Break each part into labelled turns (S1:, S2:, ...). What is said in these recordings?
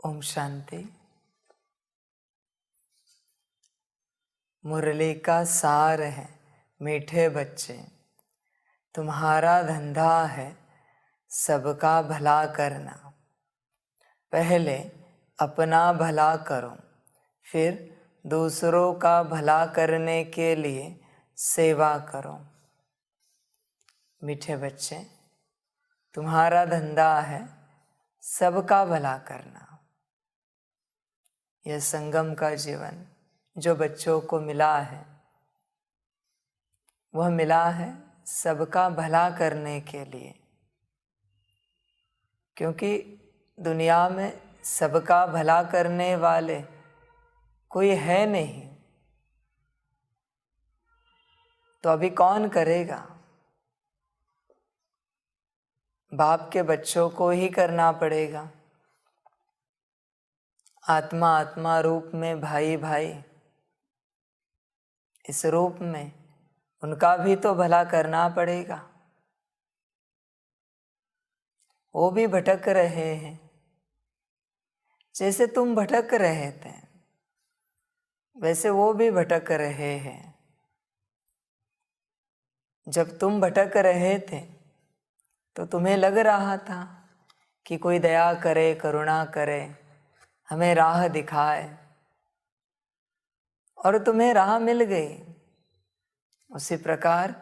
S1: ओम शांति। मुरली का सार है मीठे बच्चे, तुम्हारा धंधा है सबका भला करना। पहले अपना भला करो, फिर दूसरों का भला करने के लिए सेवा करो। मीठे बच्चे, तुम्हारा धंधा है सबका भला करना। यह संगम का जीवन जो बच्चों को मिला है, वह मिला है सबका भला करने के लिए, क्योंकि दुनिया में सबका भला करने वाले कोई है नहीं, तो अभी कौन करेगा? बाप के बच्चों को ही करना पड़ेगा। आत्मा आत्मा रूप में भाई भाई, इस रूप में उनका भी तो भला करना पड़ेगा। वो भी भटक रहे हैं जैसे तुम भटक रहे थे, वैसे वो भी भटक रहे हैं। जब तुम भटक रहे थे तो तुम्हें लग रहा था कि कोई दया करे, करुणा करे, हमें राह दिखाए, और तुम्हें राह मिल गई। उसी प्रकार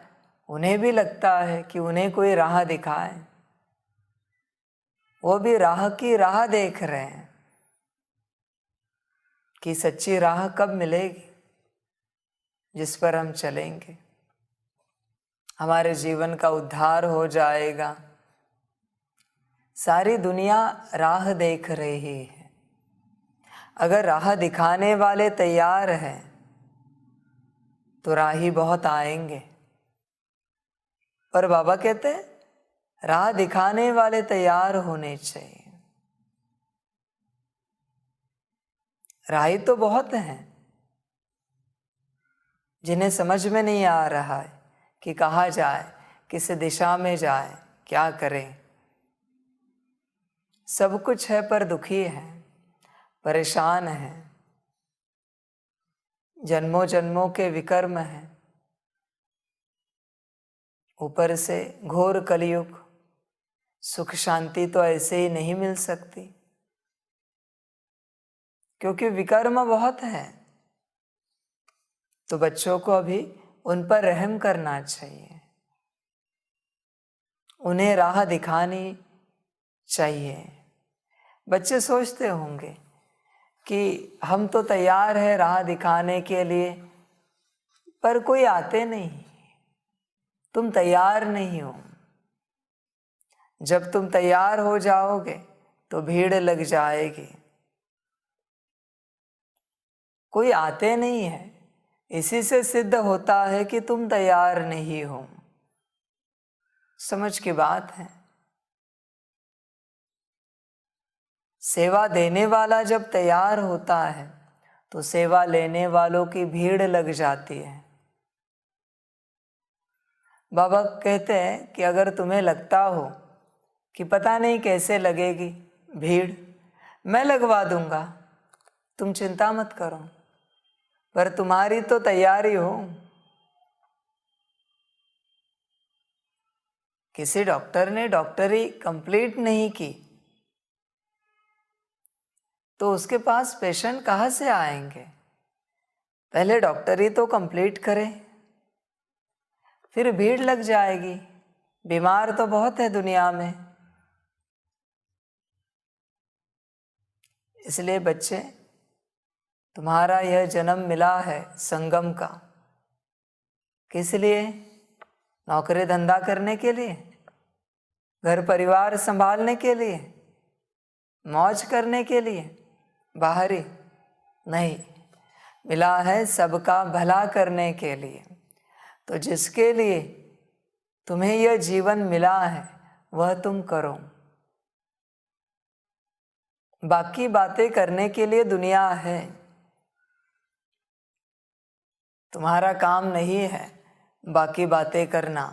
S1: उन्हें भी लगता है कि उन्हें कोई राह दिखाए। वो भी राह की राह देख रहे हैं कि सच्ची राह कब मिलेगी जिस पर हम चलेंगे, हमारे जीवन का उद्धार हो जाएगा। सारी दुनिया राह देख रही है। अगर राह दिखाने वाले तैयार हैं तो राही बहुत आएंगे, पर बाबा कहते हैं राह दिखाने वाले तैयार होने चाहिए। राही तो बहुत हैं जिन्हें समझ में नहीं आ रहा है कि कहाँ जाए, किस दिशा में जाए, क्या करें। सब कुछ है पर दुखी है, परेशान है, जन्मों जन्मों के विकर्म हैं। ऊपर से घोर कलयुग, सुख शांति तो ऐसे ही नहीं मिल सकती, क्योंकि विकर्म बहुत है। तो बच्चों को अभी उन पर रहम करना चाहिए, उन्हें राह दिखानी चाहिए। बच्चे सोचते होंगे कि हम तो तैयार है राह दिखाने के लिए, पर कोई आते नहीं, तुम तैयार नहीं हो। जब तुम तैयार हो जाओगे तो भीड़ लग जाएगी। कोई आते नहीं है, इसी से सिद्ध होता है कि तुम तैयार नहीं हो। समझ की बात है। सेवा देने वाला जब तैयार होता है तो सेवा लेने वालों की भीड़ लग जाती है। बाबा कहते हैं कि अगर तुम्हें लगता हो कि पता नहीं कैसे लगेगी भीड़, मैं लगवा दूंगा, तुम चिंता मत करो, पर तुम्हारी तो तैयारी हो। किसी डॉक्टर ने डॉक्टरी कंप्लीट नहीं की तो उसके पास पेशेंट कहाँ से आएंगे? पहले डॉक्टरी तो कंप्लीट करे, फिर भीड़ लग जाएगी। बीमार तो बहुत है दुनिया में। इसलिए बच्चे, तुम्हारा यह जन्म मिला है संगम का, किस लिए? नौकरी धंधा करने के लिए, घर परिवार संभालने के लिए, मौज करने के लिए? बाहरी नहीं, मिला है सबका भला करने के लिए। तो जिसके लिए तुम्हें यह जीवन मिला है वह तुम करो। बाकी बातें करने के लिए दुनिया है, तुम्हारा काम नहीं है बाकी बातें करना।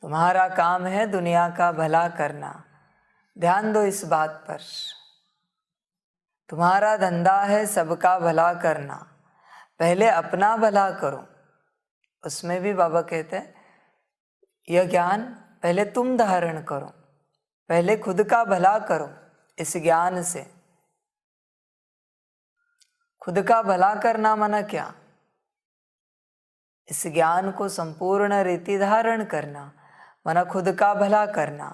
S1: तुम्हारा काम है दुनिया का भला करना। ध्यान दो इस बात पर। तुम्हारा धंधा है सबका भला करना, पहले अपना भला करो। उसमें भी बाबा कहते हैं यह ज्ञान पहले तुम धारण करो, पहले खुद का भला करो। इस ज्ञान से खुद का भला करना माना क्या? इस ज्ञान को संपूर्ण रीति धारण करना माना खुद का भला करना।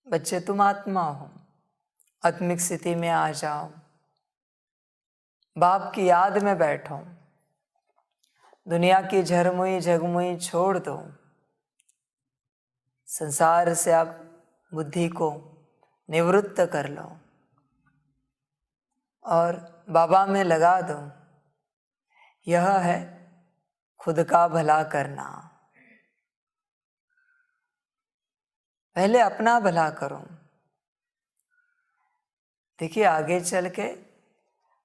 S1: बच्चे तुम आत्मा हो, आत्मिक स्थिति में आ जाओ, बाप की याद में बैठो, दुनिया की झरमुई झगमुई छोड़ दो, संसार से आप बुद्धि को निवृत्त कर लो और बाबा में लगा दो। यह है खुद का भला करना। पहले अपना भला करो। देखिए आगे चल के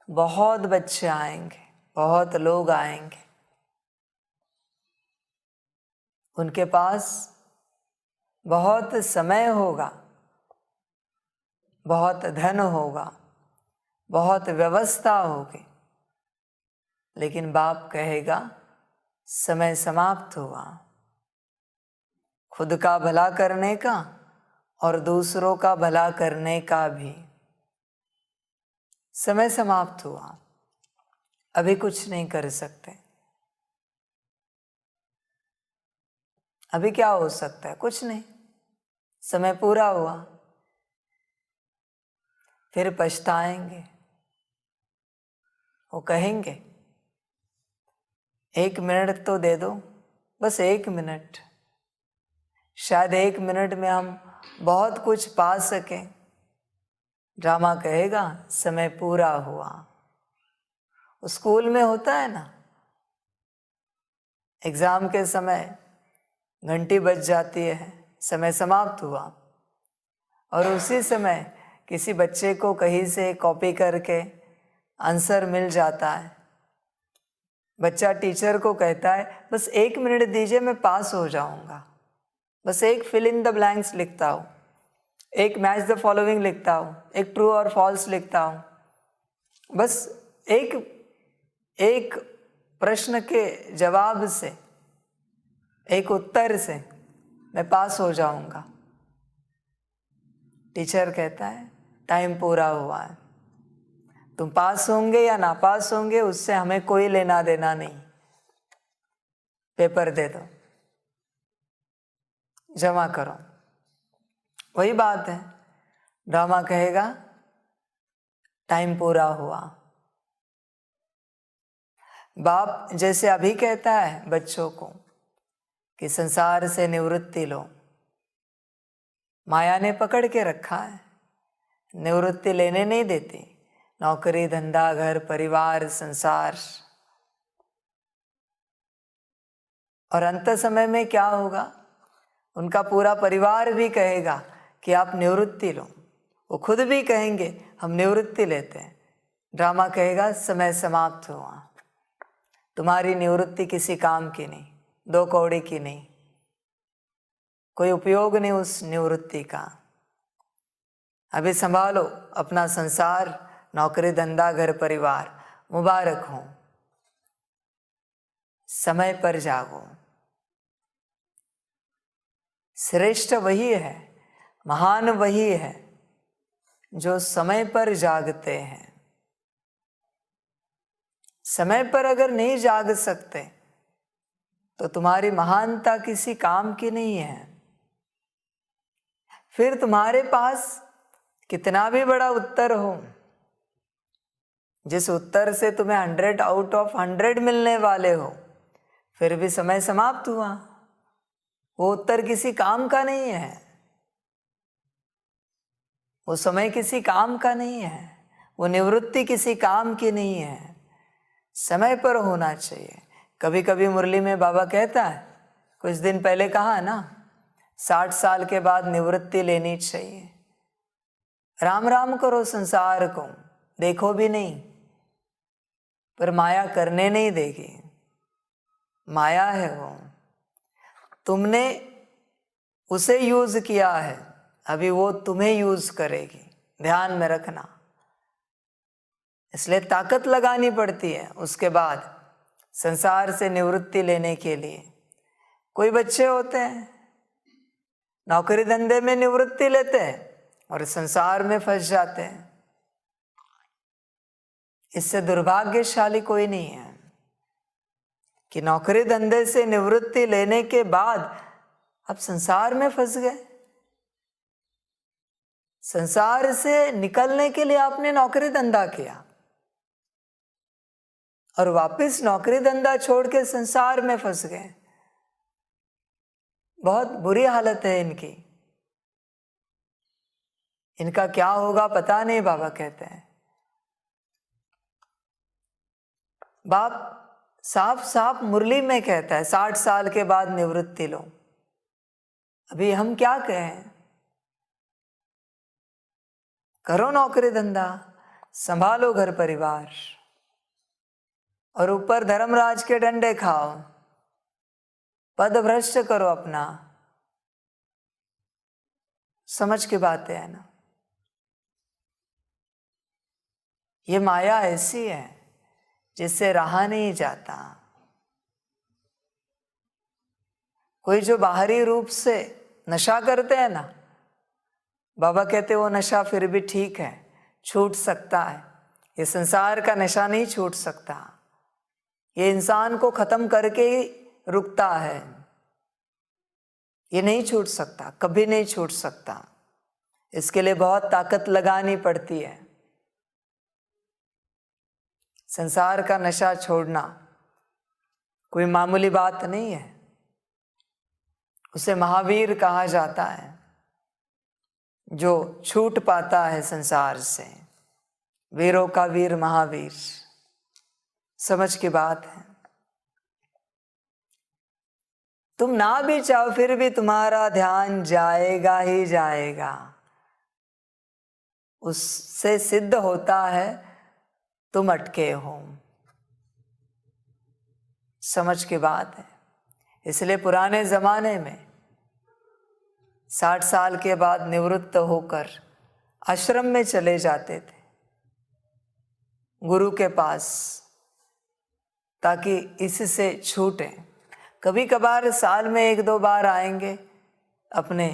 S1: बहुत बच्चे आएंगे, बहुत लोग आएंगे, उनके पास बहुत समय होगा, बहुत धन होगा, बहुत व्यवस्था होगी, लेकिन बाप कहेगा समय समाप्त हुआ। खुद का भला करने का और दूसरों का भला करने का भी समय समाप्त हुआ। अभी कुछ नहीं कर सकते। अभी क्या हो सकता है? कुछ नहीं, समय पूरा हुआ। फिर पछताएंगे। वो कहेंगे 1 मिनट तो दे दो, बस 1 मिनट। शायद 1 मिनट में हम बहुत कुछ पा सकें। ड्रामा कहेगा समय पूरा हुआ। स्कूल में होता है ना, एग्जाम के समय घंटी बज जाती है, समय समाप्त हुआ, और उसी समय किसी बच्चे को कहीं से कॉपी करके आंसर मिल जाता है। बच्चा टीचर को कहता है बस 1 मिनट दीजिए, मैं पास हो जाऊंगा। बस एक फिल इन द ब्लैंक्स लिखता हूँ, एक मैच द फॉलोइंग लिखता हूँ, एक ट्रू और फॉल्स लिखता हूँ। बस एक प्रश्न के जवाब से, एक उत्तर से मैं पास हो जाऊंगा। टीचर कहता है टाइम पूरा हुआ है, तुम पास होंगे या ना पास होंगे उससे हमें कोई लेना देना नहीं, पेपर दे दो, जमा करो। वही बात है। ड्रामा कहेगा टाइम पूरा हुआ। बाप जैसे अभी कहता है बच्चों को कि संसार से निवृत्ति लो, माया ने पकड़ के रखा है, निवृत्ति लेने नहीं देती। नौकरी, धंधा, घर, परिवार, संसार। और अंत समय में क्या होगा? उनका पूरा परिवार भी कहेगा कि आप निवृत्ति लो। वो खुद भी कहेंगे हम निवृत्ति लेते हैं। ड्रामा कहेगा समय समाप्त हुआ, तुम्हारी निवृत्ति किसी काम की नहीं, 2 कौड़ी की नहीं, कोई उपयोग नहीं उस निवृत्ति का। अभी संभालो अपना संसार, नौकरी, धंधा, घर, परिवार। मुबारक हो, समय पर जागो। श्रेष्ठ वही है, महान वही है जो समय पर जागते हैं। समय पर अगर नहीं जाग सकते तो तुम्हारी महानता किसी काम की नहीं है। फिर तुम्हारे पास कितना भी बड़ा उत्तर हो, जिस उत्तर से तुम्हें 100 आउट ऑफ 100 मिलने वाले हो, फिर भी समय समाप्त हुआ। वो उत्तर किसी काम का नहीं है, वो समय किसी काम का नहीं है, वो निवृत्ति किसी काम की नहीं है। समय पर होना चाहिए। कभी कभी मुरली में बाबा कहता है, कुछ दिन पहले कहा ना, 60 साल के बाद निवृत्ति लेनी चाहिए। राम राम करो संसार को, देखो भी नहीं, पर माया करने नहीं देगी। माया है वो, तुमने उसे यूज किया है, अभी वो तुम्हें यूज करेगी। ध्यान में रखना। इसलिए ताकत लगानी पड़ती है उसके बाद संसार से निवृत्ति लेने के लिए। कोई बच्चे होते हैं नौकरी धंधे में निवृत्ति लेते हैं और संसार में फंस जाते हैं। इससे दुर्भाग्यशाली कोई नहीं है कि नौकरी धंधे से निवृत्ति लेने के बाद आप संसार में फंस गए। संसार से निकलने के लिए आपने नौकरी धंधा किया और वापस नौकरी धंधा छोड़ के संसार में फंस गए। बहुत बुरी हालत है इनकी। इनका क्या होगा पता नहीं। बाबा कहते हैं, बाप साफ साफ मुरली में कहता है 60 साल के बाद निवृत्ति लो। अभी हम क्या कहें? करो नौकरी धंधा, संभालो घर परिवार और ऊपर धर्मराज के डंडे खाओ, पद भ्रष्ट करो अपना। समझ की बातें है ना। ये माया ऐसी है जिससे रहा नहीं जाता। कोई जो बाहरी रूप से नशा करते हैं ना, बाबा कहते वो नशा फिर भी ठीक है, छूट सकता है। ये संसार का नशा नहीं छूट सकता। ये इंसान को खत्म करके ही रुकता है। ये नहीं छूट सकता, कभी नहीं छूट सकता। इसके लिए बहुत ताकत लगानी पड़ती है। संसार का नशा छोड़ना कोई मामूली बात नहीं है। उसे महावीर कहा जाता है जो छूट पाता है संसार से। वीरों का वीर महावीर। समझ की बात है। तुम ना भी चाहो फिर भी तुम्हारा ध्यान जाएगा ही जाएगा। उससे सिद्ध होता है तुम अटके हो। समझ की बात है। इसलिए पुराने जमाने में 60 साल के बाद निवृत्त होकर आश्रम में चले जाते थे गुरु के पास, ताकि इससे छूटे। कभी कभार साल में 1-2 बार आएंगे अपने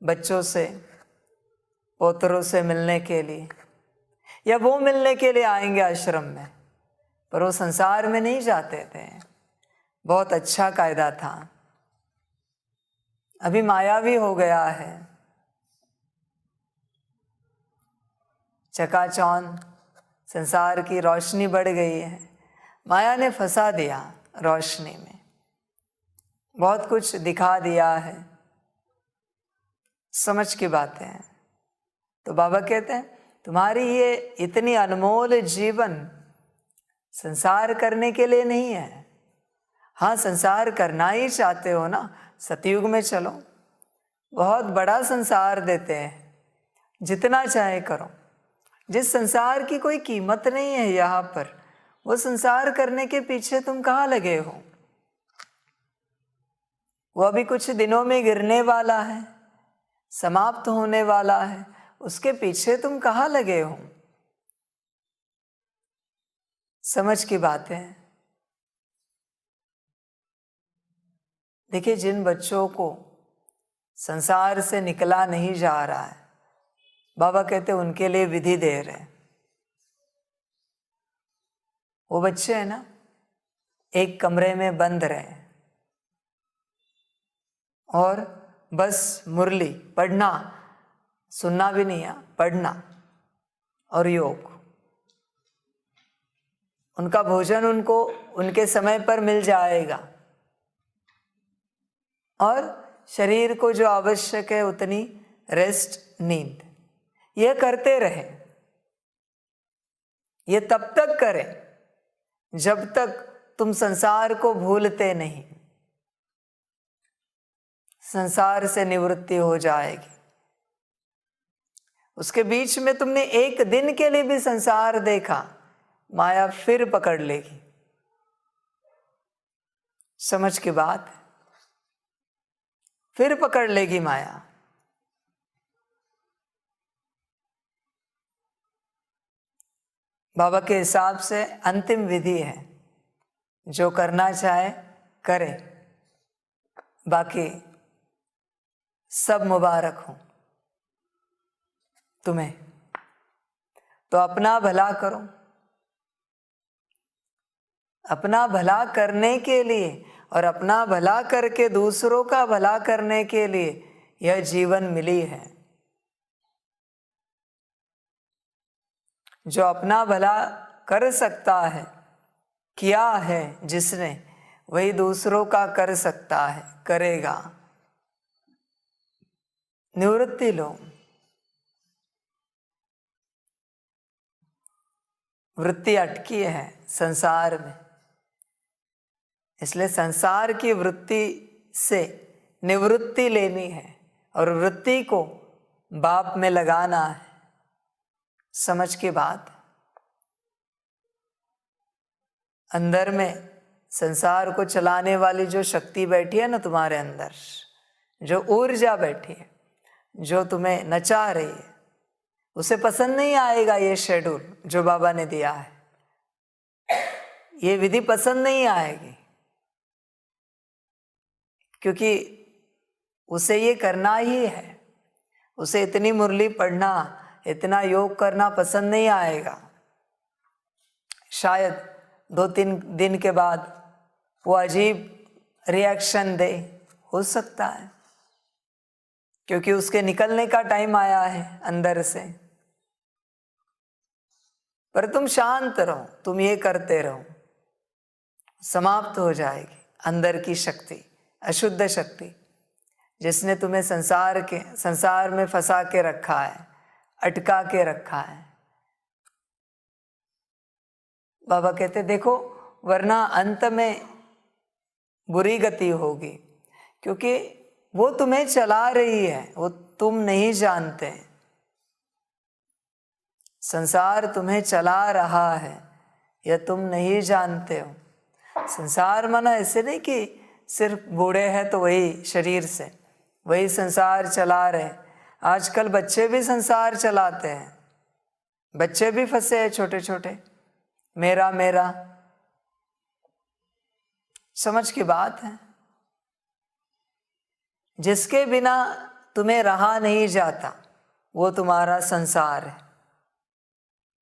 S1: बच्चों से, पोतरों से मिलने के लिए, या वो मिलने के लिए आएंगे आश्रम में, पर वो संसार में नहीं जाते थे। बहुत अच्छा कायदा था। अभी मायावी हो गया है। चकाचौंध संसार की रोशनी बढ़ गई है। माया ने फंसा दिया रोशनी में, बहुत कुछ दिखा दिया है। समझ की बातें हैं। तो बाबा कहते हैं तुम्हारी ये इतनी अनमोल जीवन संसार करने के लिए नहीं है। हाँ, संसार करना ही चाहते हो ना, सतयुग में चलो, बहुत बड़ा संसार देते हैं, जितना चाहे करो। जिस संसार की कोई कीमत नहीं है यहाँ पर, वो संसार करने के पीछे तुम कहाँ लगे हो? वो अभी कुछ दिनों में गिरने वाला है, समाप्त होने वाला है, उसके पीछे तुम कहाँ लगे हो? समझ की बात है। देखिए, जिन बच्चों को संसार से निकला नहीं जा रहा है, बाबा कहते उनके लिए विधि दे रहे हैं। वो बच्चे हैं ना, एक कमरे में बंद रहे और बस मुरली पढ़ना, सुनना भी नहीं है, पढ़ना और योग। उनका भोजन उनको उनके समय पर मिल जाएगा और शरीर को जो आवश्यक है उतनी रेस्ट, नींद, ये करते रहे। ये तब तक करें जब तक तुम संसार को भूलते नहीं। संसार से निवृत्ति हो जाएगी। उसके बीच में तुमने एक दिन के लिए भी संसार देखा, माया फिर पकड़ लेगी। समझ की बात? फिर पकड़ लेगी माया। बाबा के हिसाब से अंतिम विधि है, जो करना चाहे करे, बाकी सब मुबारक हो तुम्हें। तो अपना भला करो। अपना भला करने के लिए और अपना भला करके दूसरों का भला करने के लिए यह जीवन मिली है। जो अपना भला कर सकता है, किया है जिसने, वही दूसरों का कर सकता है, करेगा। निवृत्ति लो। वृत्ति अटकी है संसार में, इसलिए संसार की वृत्ति से निवृत्ति लेनी है और वृत्ति को बाप में लगाना है। समझ की बात। अंदर में संसार को चलाने वाली जो शक्ति बैठी है ना तुम्हारे अंदर, जो ऊर्जा बैठी है, जो तुम्हें नचा रही है, उसे पसंद नहीं आएगा ये शेड्यूल जो बाबा ने दिया है। ये विधि पसंद नहीं आएगी, क्योंकि उसे ये करना ही है। उसे इतनी मुरली पढ़ना, इतना योग करना पसंद नहीं आएगा। शायद 2-3 दिन के बाद वो अजीब रिएक्शन दे, हो सकता है, क्योंकि उसके निकलने का टाइम आया है अंदर से। पर तुम शांत रहो, तुम ये करते रहो, समाप्त हो जाएगी अंदर की शक्ति, अशुद्ध शक्ति जिसने तुम्हें संसार में फंसा के रखा है, अटका के रखा है। बाबा कहते देखो, वरना अंत में बुरी गति होगी, क्योंकि वो तुम्हें चला रही है, वो तुम नहीं जानते। संसार तुम्हें चला रहा है, यह तुम नहीं जानते हो। संसार माना ऐसे नहीं कि सिर्फ बूढ़े हैं तो वही शरीर से वही संसार चला रहे। आजकल बच्चे भी संसार चलाते हैं, बच्चे भी फंसे हैं छोटे छोटे, मेरा मेरा। समझ की बात है। जिसके बिना तुम्हें रहा नहीं जाता वो तुम्हारा संसार है।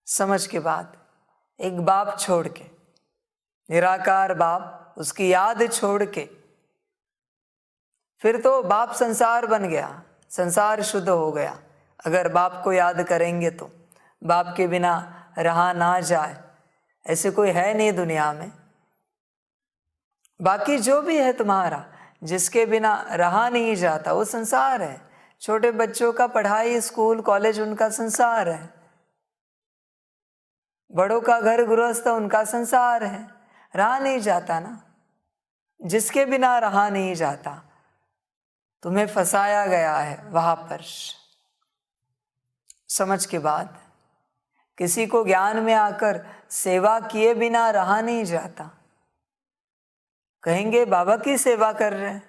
S1: समझ की बात। एक बाप छोड़ के, निराकार बाप, उसकी याद छोड़ के, फिर तो बाप संसार बन गया, संसार शुद्ध हो गया। अगर बाप को याद करेंगे तो बाप के बिना रहा ना जाए, ऐसे कोई है नहीं दुनिया में। बाकी जो भी है तुम्हारा, जिसके बिना रहा नहीं जाता, वो संसार है। छोटे बच्चों का पढ़ाई, स्कूल कॉलेज उनका संसार है। बड़ों का घर गृहस्थ उनका संसार है। रहा नहीं जाता ना, जिसके बिना रहा नहीं जाता, तुम्हें फंसाया गया है वहां पर। समझ के बाद किसी को ज्ञान में आकर सेवा किए बिना रहा नहीं जाता। कहेंगे बाबा की सेवा कर रहे हैं,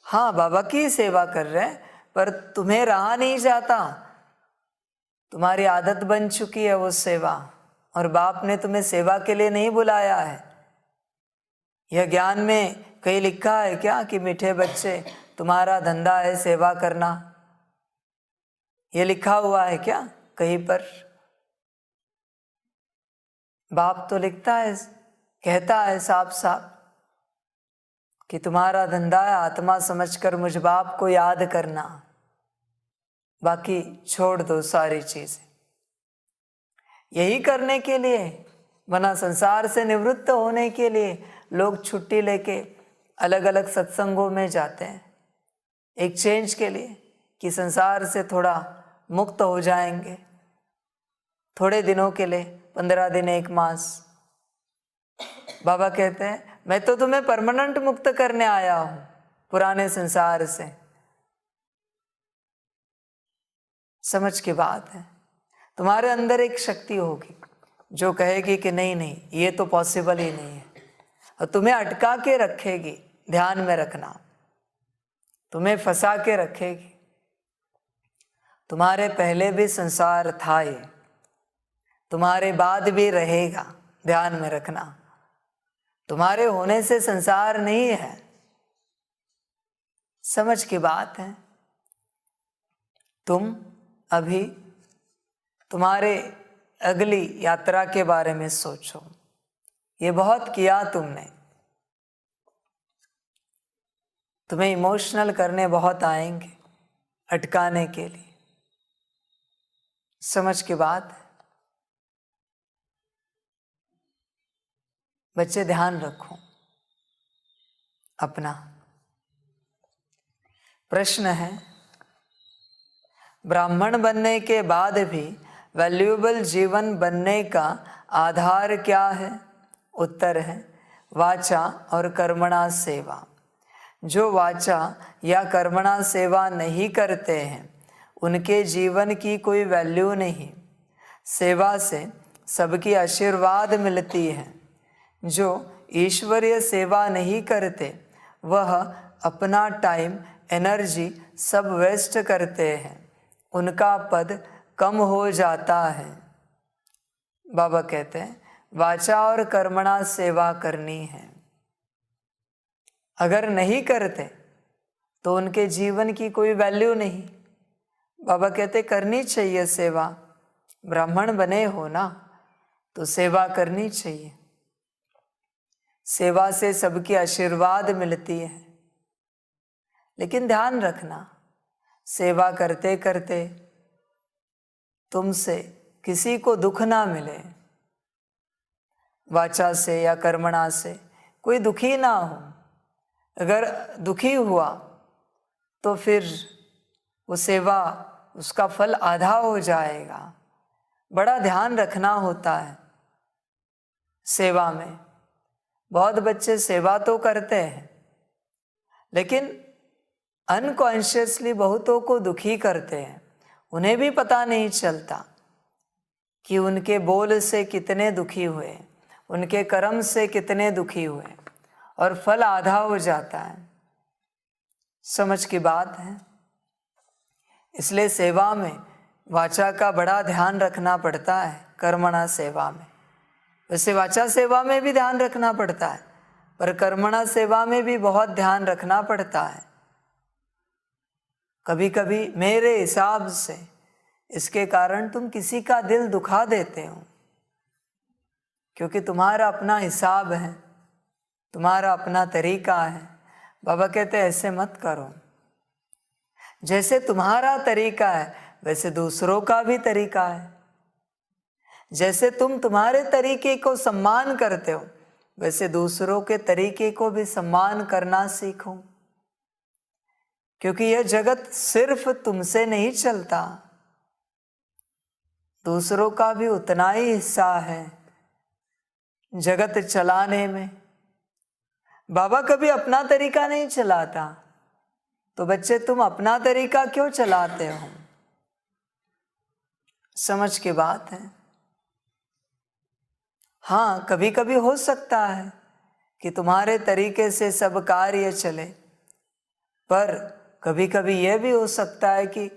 S1: हाँ बाबा की सेवा कर रहे हैं, पर तुम्हें रहा नहीं जाता। तुम्हारी आदत बन चुकी है वो सेवा, और बाप ने तुम्हें सेवा के लिए नहीं बुलाया है। यह ज्ञान में कहीं लिखा है क्या कि मीठे बच्चे तुम्हारा धंधा है सेवा करना? यह लिखा हुआ है क्या कहीं पर? बाप तो लिखता है, कहता है साफ साफ कि तुम्हारा धंधा है आत्मा समझकर मुझ बाप को याद करना, बाकी छोड़ दो सारी चीजें। यही करने के लिए, वरना संसार से निवृत्त होने के लिए लोग छुट्टी लेके अलग अलग सत्संगों में जाते हैं, एक चेंज के लिए, कि संसार से थोड़ा मुक्त हो जाएंगे थोड़े दिनों के लिए, 15 दिन 1 मास। बाबा कहते हैं मैं तो तुम्हें परमानेंट मुक्त करने आया हूं पुराने संसार से। समझ की बात है। तुम्हारे अंदर एक शक्ति होगी जो कहेगी कि नहीं नहीं, ये तो पॉसिबल ही नहीं है, और तुम्हें अटका के रखेगी। ध्यान में रखना, तुम्हें फंसा के रखेगी। तुम्हारे पहले भी संसार था ये, तुम्हारे बाद भी रहेगा, ध्यान में रखना। तुम्हारे होने से संसार नहीं है, समझ की बात है। तुम अभी तुम्हारे अगली यात्रा के बारे में सोचो। ये बहुत किया तुमने, तुम्हें इमोशनल करने बहुत आएंगे अटकाने के लिए, समझ की बात है। बच्चे ध्यान रखो अपना। प्रश्न है, ब्राह्मण बनने के बाद भी वैल्यूएबल जीवन बनने का आधार क्या है? उत्तर है वाचा और कर्मणा सेवा। जो वाचा या कर्मणा सेवा नहीं करते हैं उनके जीवन की कोई वैल्यू नहीं। सेवा से सबकी आशीर्वाद मिलती है। जो ईश्वरीय सेवा नहीं करते वह अपना टाइम एनर्जी सब वेस्ट करते हैं, उनका पद कम हो जाता है। बाबा कहते हैं वाचा और कर्मणा सेवा करनी है। अगर नहीं करते तो उनके जीवन की कोई वैल्यू नहीं। बाबा कहते करनी चाहिए सेवा। ब्राह्मण बने हो ना तो सेवा करनी चाहिए। सेवा से सबकी आशीर्वाद मिलती है। लेकिन ध्यान रखना, सेवा करते करते तुमसे किसी को दुख ना मिले। वाचा से या कर्मणा से कोई दुखी ना हो। अगर दुखी हुआ तो फिर वो सेवा, उसका फल आधा हो जाएगा। बड़ा ध्यान रखना होता है सेवा में। बहुत बच्चे सेवा तो करते हैं लेकिन अनकॉन्शियसली बहुतों को दुखी करते हैं। उन्हें भी पता नहीं चलता कि उनके बोल से कितने दुखी हुए, उनके कर्म से कितने दुखी हुए, और फल आधा हो जाता है। समझ की बात है। इसलिए सेवा में वाचा का बड़ा ध्यान रखना पड़ता है। कर्मणा सेवा में, वैसे वाचा सेवा में भी ध्यान रखना पड़ता है, पर कर्मणा सेवा में भी बहुत ध्यान रखना पड़ता है। कभी कभी मेरे हिसाब से इसके कारण तुम किसी का दिल दुखा देते हो, क्योंकि तुम्हारा अपना हिसाब है, तुम्हारा अपना तरीका है। बाबा कहते हैं ऐसे मत करो। जैसे तुम्हारा तरीका है वैसे दूसरों का भी तरीका है। जैसे तुम तुम्हारे तरीके को सम्मान करते हो वैसे दूसरों के तरीके को भी सम्मान करना सीखो, क्योंकि यह जगत सिर्फ तुमसे नहीं चलता, दूसरों का भी उतना ही हिस्सा है जगत चलाने में। बाबा कभी अपना तरीका नहीं चलाता, तो बच्चे तुम अपना तरीका क्यों चलाते हो? समझ की बात है। हाँ, कभी कभी हो सकता है कि तुम्हारे तरीके से सब कार्य चले, पर कभी कभी यह भी हो सकता है कि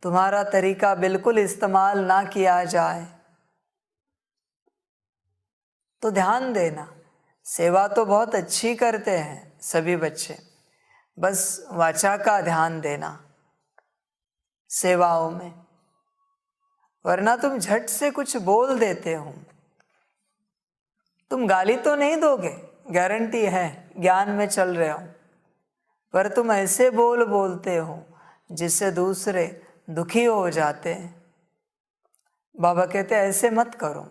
S1: तुम्हारा तरीका बिल्कुल इस्तेमाल ना किया जाए। तो ध्यान देना, सेवा तो बहुत अच्छी करते हैं सभी बच्चे, बस वाचा का ध्यान देना सेवाओं में, वरना तुम झट से कुछ बोल देते हो। तुम गाली तो नहीं दोगे, गारंटी है, ज्ञान में चल रहे हो, पर तुम ऐसे बोलते हो जिससे दूसरे दुखी हो जाते हैं। बाबा कहते हैं ऐसे मत करो।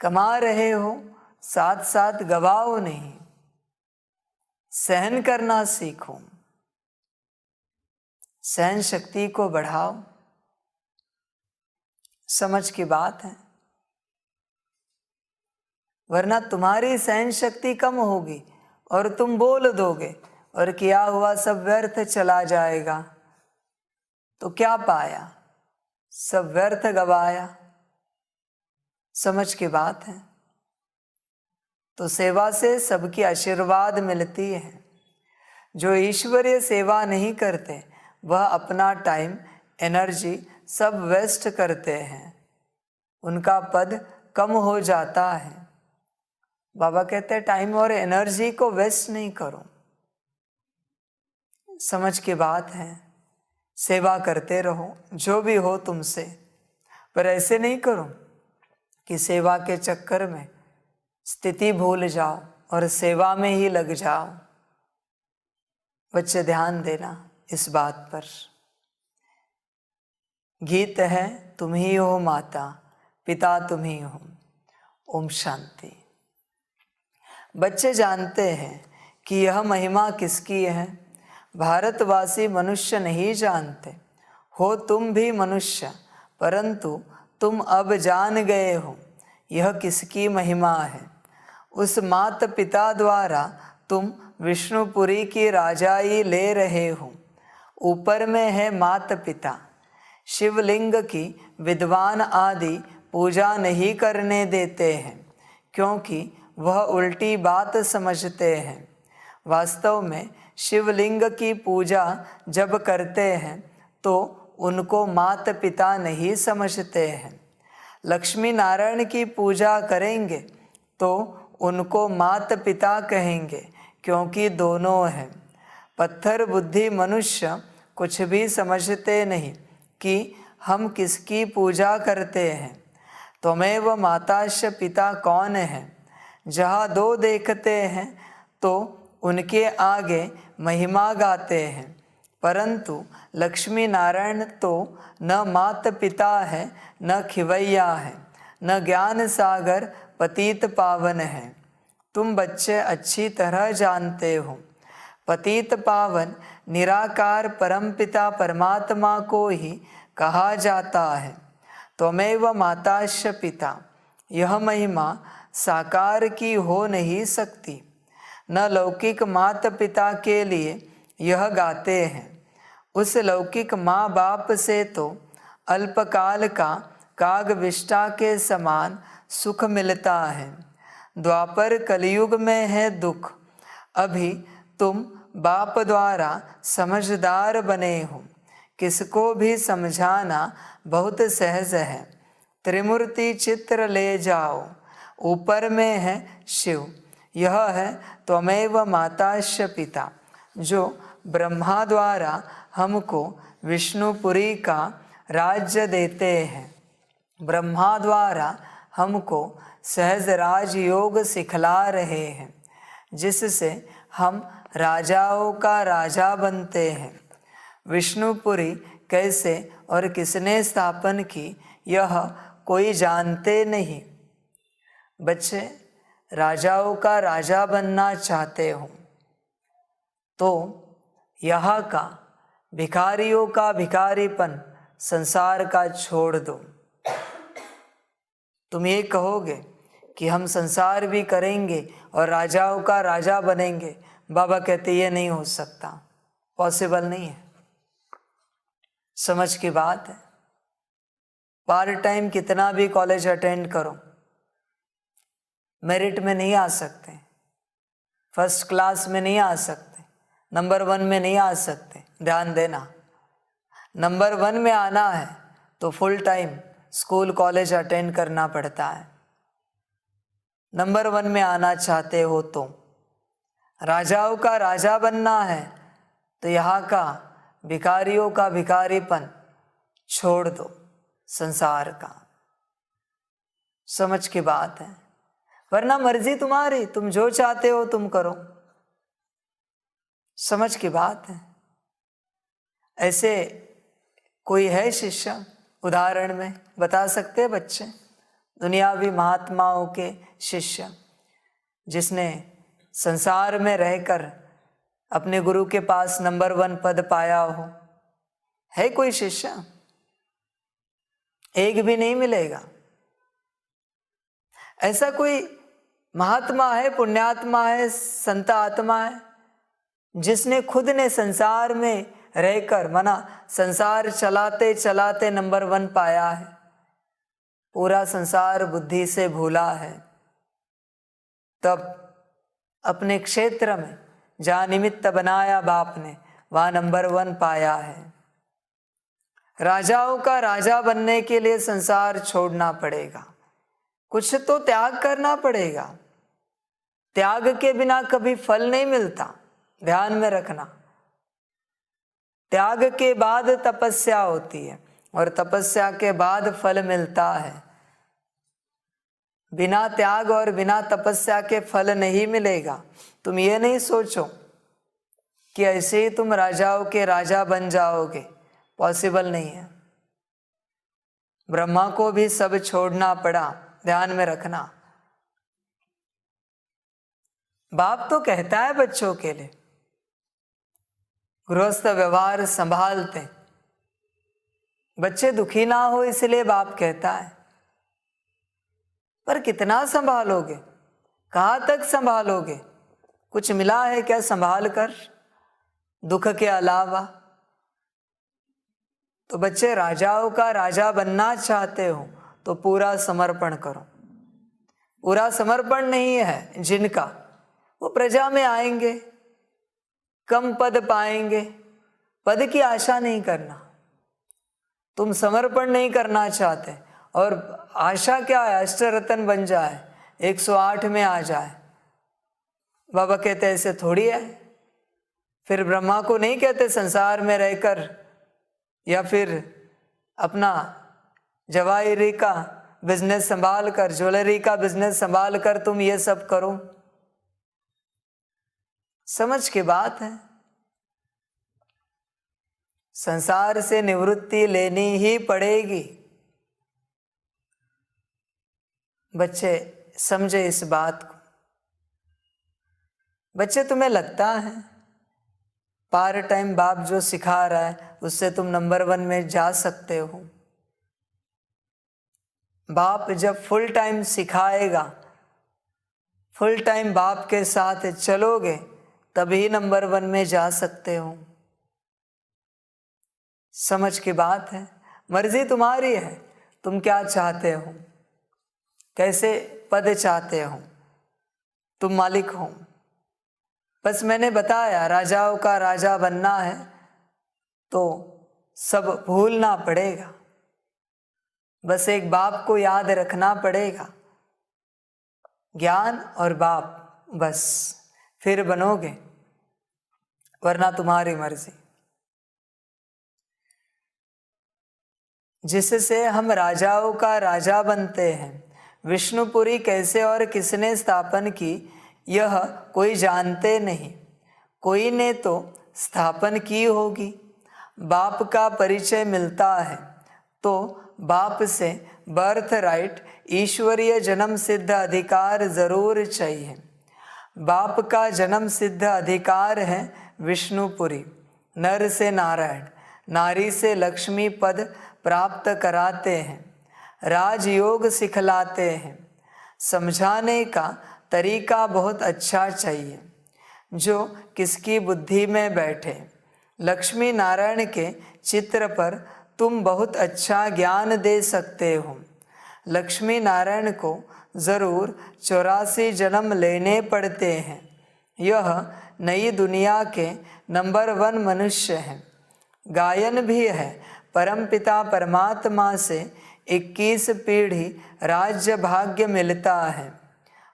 S1: कमा रहे हो साथ साथ गवाओ नहीं, सहन करना सीखो, सहन शक्ति को बढ़ाओ। समझ की बात है। वरना तुम्हारी सहन शक्ति कम होगी और तुम बोल दोगे और किया हुआ सब व्यर्थ चला जाएगा, तो क्या पाया? सब व्यर्थ गवाया। समझ की बात है। तो सेवा से सबकी आशीर्वाद मिलती है। जो ईश्वरीय सेवा नहीं करते वह अपना टाइम एनर्जी सब वेस्ट करते हैं, उनका पद कम हो जाता है। बाबा कहते हैं टाइम और एनर्जी को वेस्ट नहीं करो। समझ की बात है, सेवा करते रहो जो भी हो तुमसे, पर ऐसे नहीं करो कि सेवा के चक्कर में स्थिति भूल जाओ और सेवा में ही लग जाओ। बच्चे ध्यान देना इस बात पर। गीत है तुम ही हो माता, पिता तुम ही हो। ओम शांति। बच्चे जानते हैं कि यह महिमा किसकी है। भारतवासी मनुष्य नहीं जानते। हो तुम भी मनुष्य, परंतु तुम अब जान गए हो यह किसकी महिमा है। उस माता पिता द्वारा तुम विष्णुपुरी की राजाई ले रहे हो। ऊपर में है माता पिता। शिवलिंग की विद्वान आदि पूजा नहीं करने देते हैं, क्योंकि वह उल्टी बात समझते हैं। वास्तव में शिवलिंग की पूजा जब करते हैं तो उनको माता पिता नहीं समझते हैं। लक्ष्मी नारायण की पूजा करेंगे तो उनको माता पिता कहेंगे, क्योंकि दोनों हैं। पत्थर बुद्धि मनुष्य कुछ भी समझते नहीं कि हम किसकी पूजा करते हैं। त्वमेव माताश्च पिता कौन है। जहाँ दो देखते हैं तो उनके आगे महिमा गाते हैं, परंतु लक्ष्मी नारायण तो न माता पिता है, न खिवैया है, न ज्ञान सागर पतित पावन है। तुम बच्चे अच्छी तरह जानते हो, पतित पावन निराकार परमपिता परमात्मा को ही कहा जाता है। त्वमेव माताश्च पिता, यह महिमा साकार की हो नहीं सकती। न लौकिक माता पिता के लिए यह गाते हैं। उस लौकिक माँ बाप से तो अल्पकाल का कागविष्टा के समान सुख मिलता है। द्वापर कलयुग में है दुख। अभी तुम बाप द्वारा समझदार बने हो। किसको भी समझाना बहुत सहज है। त्रिमूर्ति चित्र ले जाओ। ऊपर में है शिव, यह है त्वमेव माताश्च पिता, जो ब्रह्मा द्वारा हमको विष्णुपुरी का राज्य देते हैं। ब्रह्मा द्वारा हमको सहज राजयोग सिखला रहे हैं, जिससे हम राजाओं का राजा बनते हैं। विष्णुपुरी कैसे और किसने स्थापन की यह कोई जानते नहीं। बच्चे राजाओं का राजा बनना चाहते हो तो यहाँ का भिखारियों का भिखारीपन संसार का छोड़ दो। तुम ये कहोगे कि हम संसार भी करेंगे और राजाओं का राजा बनेंगे। बाबा कहते ये नहीं हो सकता, पॉसिबल नहीं है। समझ की बात है। पार्ट टाइम कितना भी कॉलेज अटेंड करो, मेरिट में नहीं आ सकते, फर्स्ट क्लास में नहीं आ सकते, नंबर 1 में नहीं आ सकते। ध्यान देना, नंबर 1 में आना है तो full time school college attend करना पड़ता है। नंबर 1 में आना चाहते हो तो राजाओं का राजा बनना है तो यहाँ का भिखारियों का भिखारीपन छोड़ दो, संसार का। समझ की बात है। वरना मर्जी तुम्हारी, तुम जो चाहते हो तुम करो। समझ की बात है। ऐसे कोई है शिष्य उदाहरण में बता सकते हैं बच्चे, दुनियावी महात्माओं के शिष्य जिसने संसार में रहकर अपने गुरु के पास नंबर 1 पद पाया हो? है कोई शिष्य? एक भी नहीं मिलेगा। ऐसा कोई महात्मा है, पुण्यात्मा है, संत आत्मा है जिसने खुद ने संसार में रहकर मना संसार चलाते चलाते नंबर 1 पाया है? पूरा संसार बुद्धि से भूला है, तब अपने क्षेत्र में जहाँ निमित्त बनाया बाप ने वहाँ नंबर 1 पाया है। राजाओं का राजा बनने के लिए संसार छोड़ना पड़ेगा, कुछ तो त्याग करना पड़ेगा। त्याग के बिना कभी फल नहीं मिलता, ध्यान में रखना। त्याग के बाद तपस्या होती है और तपस्या के बाद फल मिलता है। बिना त्याग और बिना तपस्या के फल नहीं मिलेगा। तुम ये नहीं सोचो कि ऐसे ही तुम राजाओं के राजा बन जाओगे, पॉसिबल नहीं है। ब्रह्मा को भी सब छोड़ना पड़ा, ध्यान में रखना। बाप तो कहता है बच्चों के लिए, गृहस्थ व्यवहार संभालते, बच्चे दुखी ना हो इसलिए बाप कहता है। पर कितना संभालोगे, कहाँ तक संभालोगे? कुछ मिला है क्या संभाल कर दुख के अलावा? तो बच्चे राजाओं का राजा बनना चाहते हो तो पूरा समर्पण करो। पूरा समर्पण नहीं है जिनका, वो प्रजा में आएंगे, कम पद पाएंगे, पद की आशा नहीं करना। तुम समर्पण नहीं करना चाहते और आशा क्या है? अष्टरत्न बन जाए, 108 में आ जाए। बाबा कहते ऐसे थोड़ी है। फिर ब्रह्मा को नहीं कहते संसार में रहकर या फिर अपना जवाहरी का बिजनेस संभाल कर, ज्वेलरी का बिजनेस संभाल कर तुम ये सब करो। समझ की बात है, संसार से निवृत्ति लेनी ही पड़ेगी। बच्चे समझे इस बात को। बच्चे तुम्हें लगता है पार्ट टाइम बाप जो सिखा रहा है उससे तुम नंबर 1 में जा सकते हो? बाप जब फुल टाइम सिखाएगा, फुल टाइम बाप के साथ चलोगे तभी नंबर 1 में जा सकते हो। समझ की बात है। मर्जी तुम्हारी है, तुम क्या चाहते हो, कैसे पद चाहते हो, तुम मालिक हो। बस मैंने बताया राजाओं का राजा बनना है तो सब भूलना पड़ेगा। बस एक बाप को याद रखना पड़ेगा, ज्ञान और बाप, बस फिर बनोगे, वरना तुम्हारी मर्जी। जिससे हम राजाओं का राजा बनते हैं, विष्णुपुरी कैसे और किसने स्थापन की यह कोई जानते नहीं। कोई ने तो स्थापन की होगी। बाप का परिचय मिलता है तो बाप से बर्थ राइट, ईश्वरीय जन्म सिद्ध अधिकार जरूर चाहिए। बाप का जन्म सिद्ध अधिकार है विष्णुपुरी। नर से नारायण, नारी से लक्ष्मी पद प्राप्त कराते हैं, राजयोग सिखलाते हैं। समझाने का तरीका बहुत अच्छा चाहिए जो किसकी बुद्धि में बैठे। लक्ष्मी नारायण के चित्र पर तुम बहुत अच्छा ज्ञान दे सकते हो। लक्ष्मी नारायण को ज़रूर 84 जन्म लेने पड़ते हैं। यह नई दुनिया के नंबर 1 मनुष्य हैं। गायन भी है, परमपिता परमात्मा से 21 पीढ़ी राज्य भाग्य मिलता है।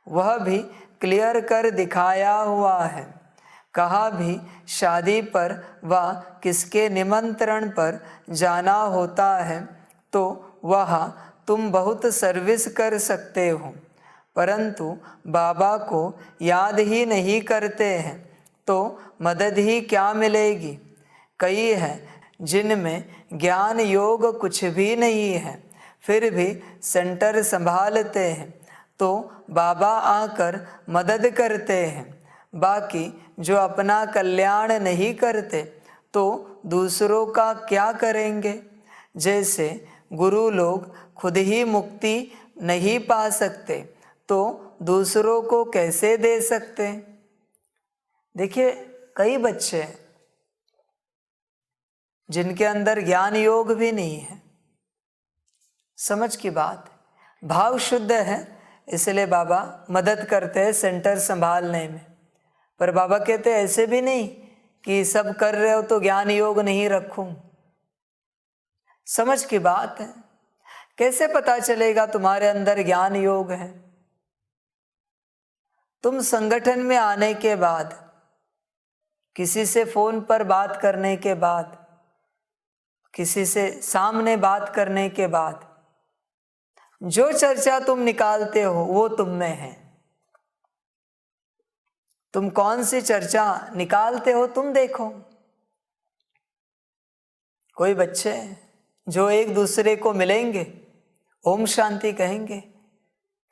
S1: वह भी क्लियर कर दिखाया हुआ है। कहा भी शादी पर व किसके निमंत्रण पर जाना होता है तो वहाँ तुम बहुत सर्विस कर सकते हो, परंतु बाबा को याद ही नहीं करते हैं तो मदद ही क्या मिलेगी। कई हैं जिनमें ज्ञान योग कुछ भी नहीं है, फिर भी सेंटर संभालते हैं तो बाबा आकर मदद करते हैं। बाकी जो अपना कल्याण नहीं करते तो दूसरों का क्या करेंगे। जैसे गुरु लोग खुद ही मुक्ति नहीं पा सकते तो दूसरों को कैसे दे सकते। देखिए कई बच्चे जिनके अंदर ज्ञान योग भी नहीं है। समझ की बात, भाव शुद्ध है इसलिए बाबा मदद करते हैं सेंटर संभालने में। पर बाबा कहते हैं ऐसे भी नहीं कि सब कर रहे हो तो ज्ञान योग नहीं रखूं। समझ की बात है। कैसे पता चलेगा तुम्हारे अंदर ज्ञान योग है? तुम संगठन में आने के बाद, किसी से फोन पर बात करने के बाद, किसी से सामने बात करने के बाद जो चर्चा तुम निकालते हो वो तुम में है। तुम कौन सी चर्चा निकालते हो तुम देखो। कोई बच्चे जो एक दूसरे को मिलेंगे, ओम शांति कहेंगे,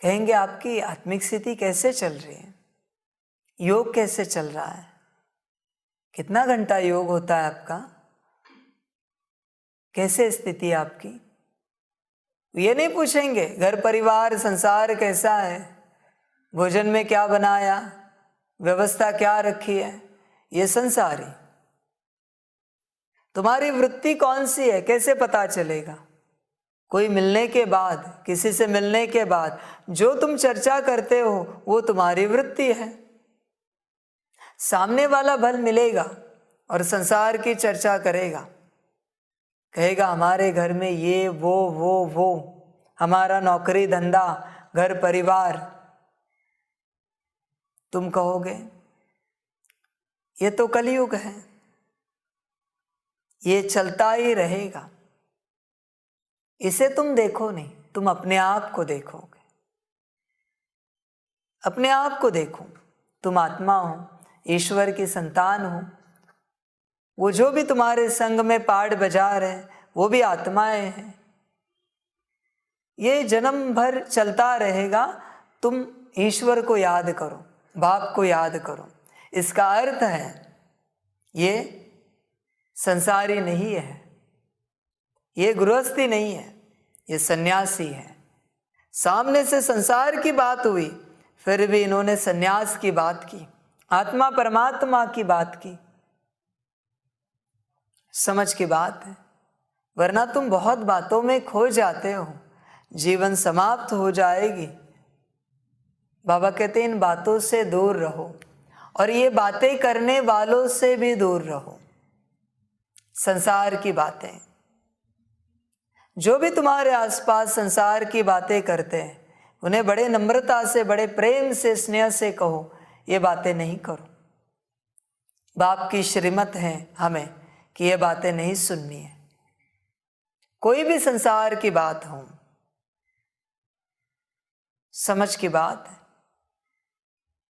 S1: कहेंगे आपकी आत्मिक स्थिति कैसे चल रही है, योग कैसे चल रहा है, कितना घंटा योग होता है आपका, कैसे स्थिति है आपकी। ये नहीं पूछेंगे घर परिवार संसार कैसा है, भोजन में क्या बनाया, व्यवस्था क्या रखी है। ये संसारी। तुम्हारी वृत्ति कौन सी है कैसे पता चलेगा? कोई मिलने के बाद, किसी से मिलने के बाद जो तुम चर्चा करते हो वो तुम्हारी वृत्ति है। सामने वाला भल मिलेगा और संसार की चर्चा करेगा, कहेगा हमारे घर में ये वो, हमारा नौकरी धंधा घर परिवार। तुम कहोगे ये तो कलयुग है, ये चलता ही रहेगा। इसे तुम देखो नहीं, तुम अपने आप को देखोगे। अपने आप को देखो, तुम आत्मा हो, ईश्वर की संतान हो। वो जो भी तुम्हारे संग में पाड़ बजा रहे वो भी आत्माएं हैं। ये जन्म भर चलता रहेगा। तुम ईश्वर को याद करो, बाप को याद करो। इसका अर्थ है ये संसारी नहीं है, ये गृहस्थी नहीं है, ये सन्यासी है। सामने से संसार की बात हुई, फिर भी इन्होंने सन्यास की बात की, आत्मा परमात्मा की बात की। समझ की बात है। वरना तुम बहुत बातों में खो जाते हो, जीवन समाप्त हो जाएगी। बाबा कहते हैं इन बातों से दूर रहो और ये बातें करने वालों से भी दूर रहो। संसार की बातें, जो भी तुम्हारे आसपास संसार की बातें करते हैं उन्हें बड़े नम्रता से, बड़े प्रेम से, स्नेह से कहो ये बातें नहीं करो। बाप की श्रीमत है हमें कि ये बातें नहीं सुननी है। कोई भी संसार की बात हो, समझ की बात है,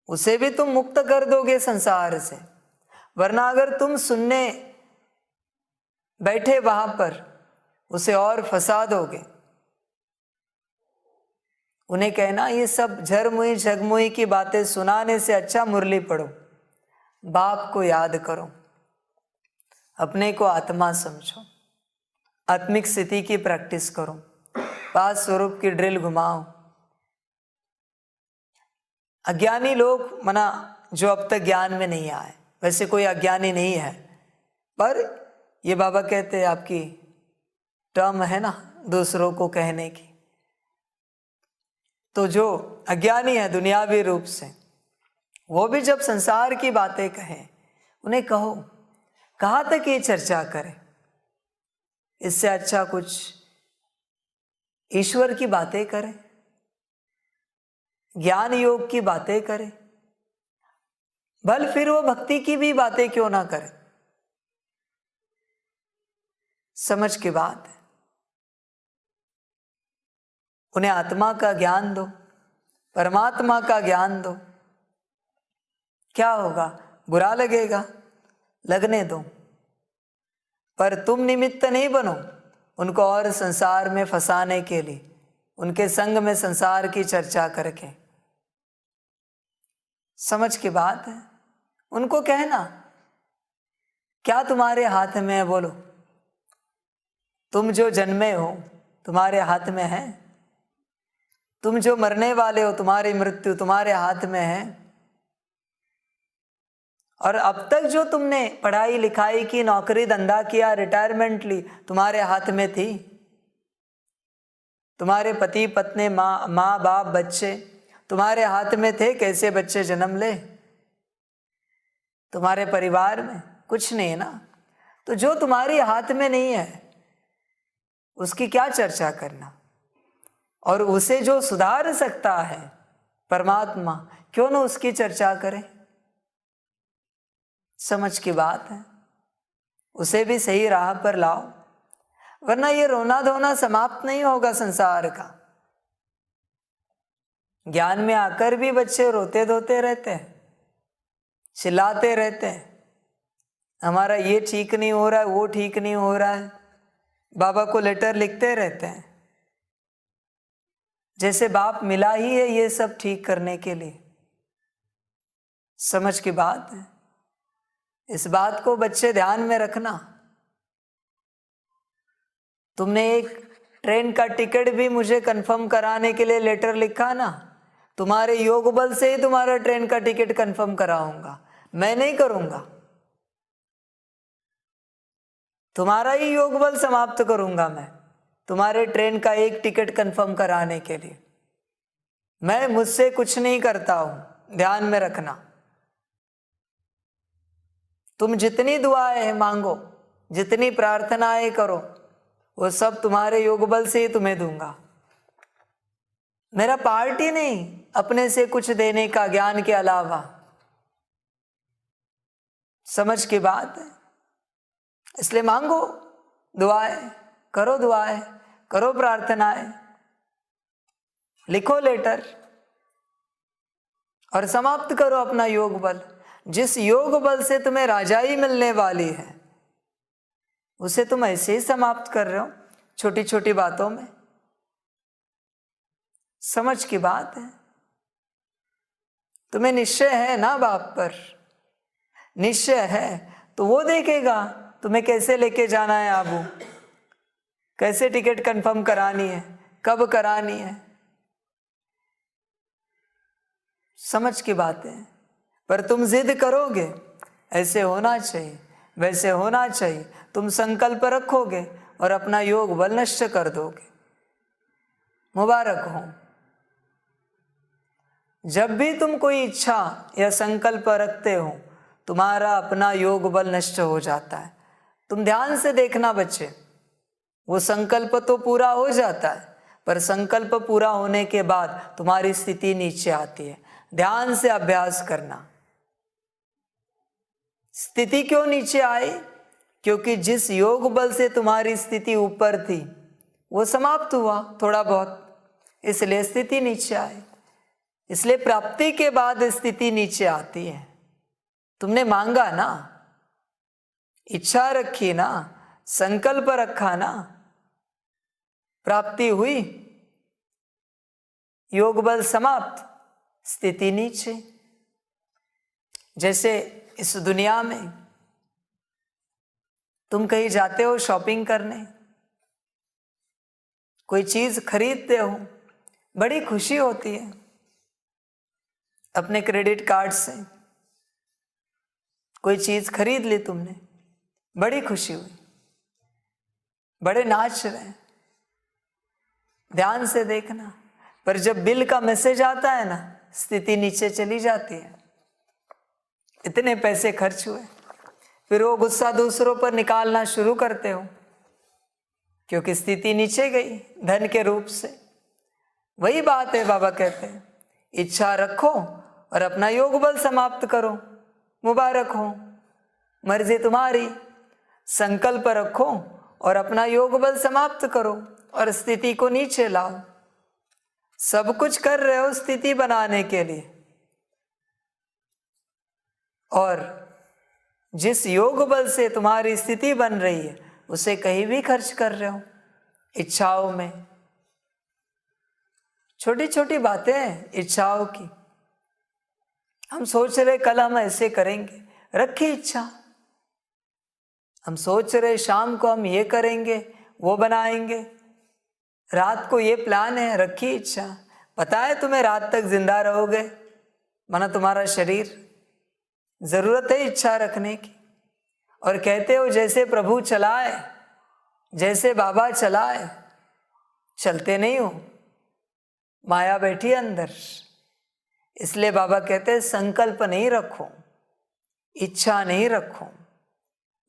S1: उसे भी तुम मुक्त कर दोगे संसार से। वरना अगर तुम सुनने बैठे वहां पर, उसे और फंसा दोगे। उन्हें कहना ये सब झरमुई झगमुई की बातें सुनाने से अच्छा मुरली पढ़ो, बाप को याद करो, अपने को आत्मा समझो, आत्मिक स्थिति की प्रैक्टिस करो, पांच स्वरूप की ड्रिल घुमाओ। अज्ञानी लोग मना जो अब तक ज्ञान में नहीं आए, वैसे कोई अज्ञानी नहीं है, पर ये बाबा कहते हैं आपकी टर्म है ना दूसरों को कहने की। तो जो अज्ञानी है दुनियावी रूप से, वो भी जब संसार की बातें कहें, उन्हें कहो कहाँ तक ये चर्चा करें। इससे अच्छा कुछ ईश्वर की बातें करें, ज्ञान योग की बातें करें। भल फिर वो भक्ति की भी बातें क्यों ना करें। समझ की बात है। उन्हें आत्मा का ज्ञान दो, परमात्मा का ज्ञान दो। क्या होगा? बुरा लगेगा, लगने दो, पर तुम निमित्त नहीं बनो उनको और संसार में फंसाने के लिए, उनके संग में संसार की चर्चा करके। समझ की बात है। उनको कहना क्या तुम्हारे हाथ में है, बोलो। तुम जो जन्मे हो तुम्हारे हाथ में है, तुम जो मरने वाले हो तुम्हारी मृत्यु तुम्हारे हाथ में है। और अब तक जो तुमने पढ़ाई लिखाई की, नौकरी धंधा किया, रिटायरमेंट ली, तुम्हारे हाथ में थी। तुम्हारे पति पत्नी, माँ बाप, बच्चे तुम्हारे हाथ में थे, कैसे बच्चे जन्म ले। तुम्हारे परिवार में कुछ नहीं है ना। तो जो तुम्हारे हाथ में नहीं है उसकी क्या चर्चा करना। और उसे जो सुधार सकता है परमात्मा, क्यों ना उसकी चर्चा करें। समझ की बात है, उसे भी सही राह पर लाओ, वरना ये रोना धोना समाप्त नहीं होगा संसार का। ज्ञान में आकर भी बच्चे रोते धोते रहते हैं, चिल्लाते रहते हैं, हमारा ये ठीक नहीं हो रहा है, वो ठीक नहीं हो रहा है, बाबा को लेटर लिखते रहते हैं, जैसे बाप मिला ही है ये सब ठीक करने के लिए। समझ की बात है, इस बात को बच्चे ध्यान में रखना। तुमने एक ट्रेन का टिकट भी मुझे कंफर्म कराने के लिए लेटर लिखा ना, तुम्हारे योग बल से ही तुम्हारा ट्रेन का टिकट कंफर्म कराऊंगा, मैं नहीं करूंगा। तुम्हारा ही योग बल समाप्त करूंगा मैं, तुम्हारे ट्रेन का एक टिकट कंफर्म कराने के लिए। मैं मुझसे कुछ नहीं करता हूं, ध्यान में रखना। तुम जितनी दुआएं मांगो, जितनी प्रार्थनाएं करो, वो सब तुम्हारे योग बल से ही तुम्हें दूंगा। मेरा पार्ट ही नहीं अपने से कुछ देने का ज्ञान के अलावा। समझ की बात है, इसलिए मांगो दुआएं, करो प्रार्थनाएं, लिखो लेटर और समाप्त करो अपना योग बल। जिस योग बल से तुम्हें राजाई मिलने वाली है, उसे तुम ऐसे ही समाप्त कर रहे हो छोटी छोटी बातों में। समझ की बात है, तुम्हें निश्चय है ना बाप पर, निश्चय है तो वो देखेगा तुम्हें कैसे लेके जाना है आबू, कैसे टिकट कंफर्म करानी है, कब करानी है। समझ की बात है, पर तुम जिद करोगे ऐसे होना चाहिए, वैसे होना चाहिए, तुम संकल्प रखोगे और अपना योग बल नष्ट कर दोगे। मुबारक हो। जब भी तुम कोई इच्छा या संकल्प रखते हो, तुम्हारा अपना योग बल नष्ट हो जाता है। तुम ध्यान से देखना बच्चे, वो संकल्प तो पूरा हो जाता है, पर संकल्प पूरा होने के बाद तुम्हारी स्थिति नीचे आती है। ध्यान से अभ्यास करना। स्थिति क्यों नीचे आई? क्योंकि जिस योग बल से तुम्हारी स्थिति ऊपर थी वो समाप्त हुआ थोड़ा बहुत, इसलिए स्थिति नीचे आई। इसलिए प्राप्ति के बाद स्थिति नीचे आती है। तुमने मांगा ना, इच्छा रखी ना, संकल्प रखा ना, प्राप्ति हुई, योग बल समाप्त, स्थिति नीचे। जैसे इस दुनिया में तुम कहीं जाते हो शॉपिंग करने, कोई चीज खरीदते हो, बड़ी खुशी होती है। अपने क्रेडिट कार्ड से कोई चीज खरीद ली तुमने, बड़ी खुशी हुई, बड़े नाच रहे। ध्यान से देखना, पर जब बिल का मैसेज आता है ना, स्थिति नीचे चली जाती है। इतने पैसे खर्च हुए, फिर वो गुस्सा दूसरों पर निकालना शुरू करते हो, क्योंकि स्थिति नीचे गई धन के रूप से। वही बात है, बाबा कहते हैं इच्छा रखो और अपना योग बल समाप्त करो, मुबारक हो, मर्जी तुम्हारी। संकल्प रखो और अपना योग बल समाप्त करो और स्थिति को नीचे लाओ। सब कुछ कर रहे हो स्थिति बनाने के लिए, और जिस योग बल से तुम्हारी स्थिति बन रही है उसे कहीं भी खर्च कर रहे हो इच्छाओं में। छोटी छोटी बातें हैं इच्छाओं की। हम सोच रहे कल हम ऐसे करेंगे, रखी इच्छा। हम सोच रहे शाम को हम ये करेंगे, वो बनाएंगे, रात को ये प्लान है, रखी इच्छा। पता है तुम्हें रात तक जिंदा रहोगे, माना तुम्हारा शरीर, जरूरत है इच्छा रखने की। और कहते हो जैसे प्रभु चलाए, जैसे बाबा चलाए, चलते नहीं हो, माया बैठी अंदर। इसलिए बाबा कहते हैं संकल्प नहीं रखो, इच्छा नहीं रखो।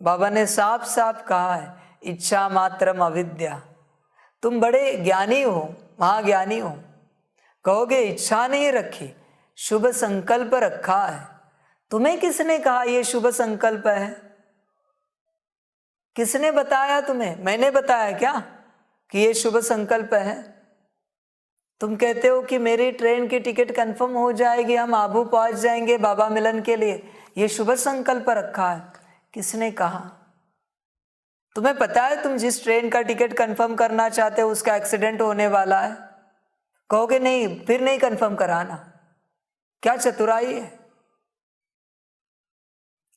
S1: बाबा ने साफ साफ कहा है इच्छा मात्रम अविद्या, तुम बड़े ज्ञानी हो, महाज्ञानी हो, कहोगे इच्छा नहीं रखी, शुभ संकल्प रखा है। तुम्हें किसने कहा ये शुभ संकल्प है? किसने बताया तुम्हें? मैंने बताया क्या कि ये शुभ संकल्प है? तुम कहते हो कि मेरी ट्रेन की टिकट कंफर्म हो जाएगी, हम आबू पहुंच जाएंगे बाबा मिलन के लिए, ये शुभ संकल्प रखा है। किसने कहा? तुम्हें पता है तुम जिस ट्रेन का टिकट कंफर्म करना चाहते हो उसका एक्सीडेंट होने वाला है? कहोगे नहीं, फिर नहीं कंफर्म कराना। क्या चतुराई है?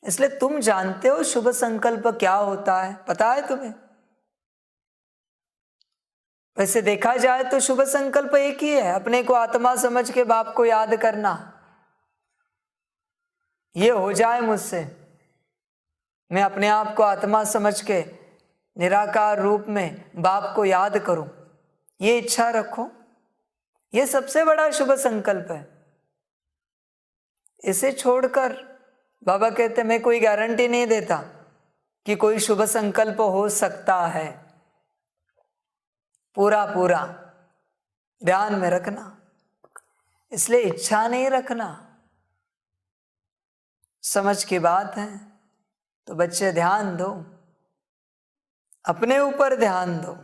S1: इसलिए तुम जानते हो शुभ संकल्प क्या होता है, पता है तुम्हें? वैसे देखा जाए तो शुभ संकल्प एक ही है, अपने को आत्मा समझ के बाप को याद करना। ये हो जाए मुझसे, मैं अपने आप को आत्मा समझ के निराकार रूप में बाप को याद करूं, ये इच्छा रखो, ये सबसे बड़ा शुभ संकल्प है। इसे छोड़कर बाबा कहते मैं कोई गारंटी नहीं देता कि कोई शुभ संकल्प हो सकता है। पूरा पूरा ध्यान में रखना। इसलिए इच्छा नहीं रखना, समझ की बात है। तो बच्चे ध्यान दो, अपने ऊपर ध्यान दो।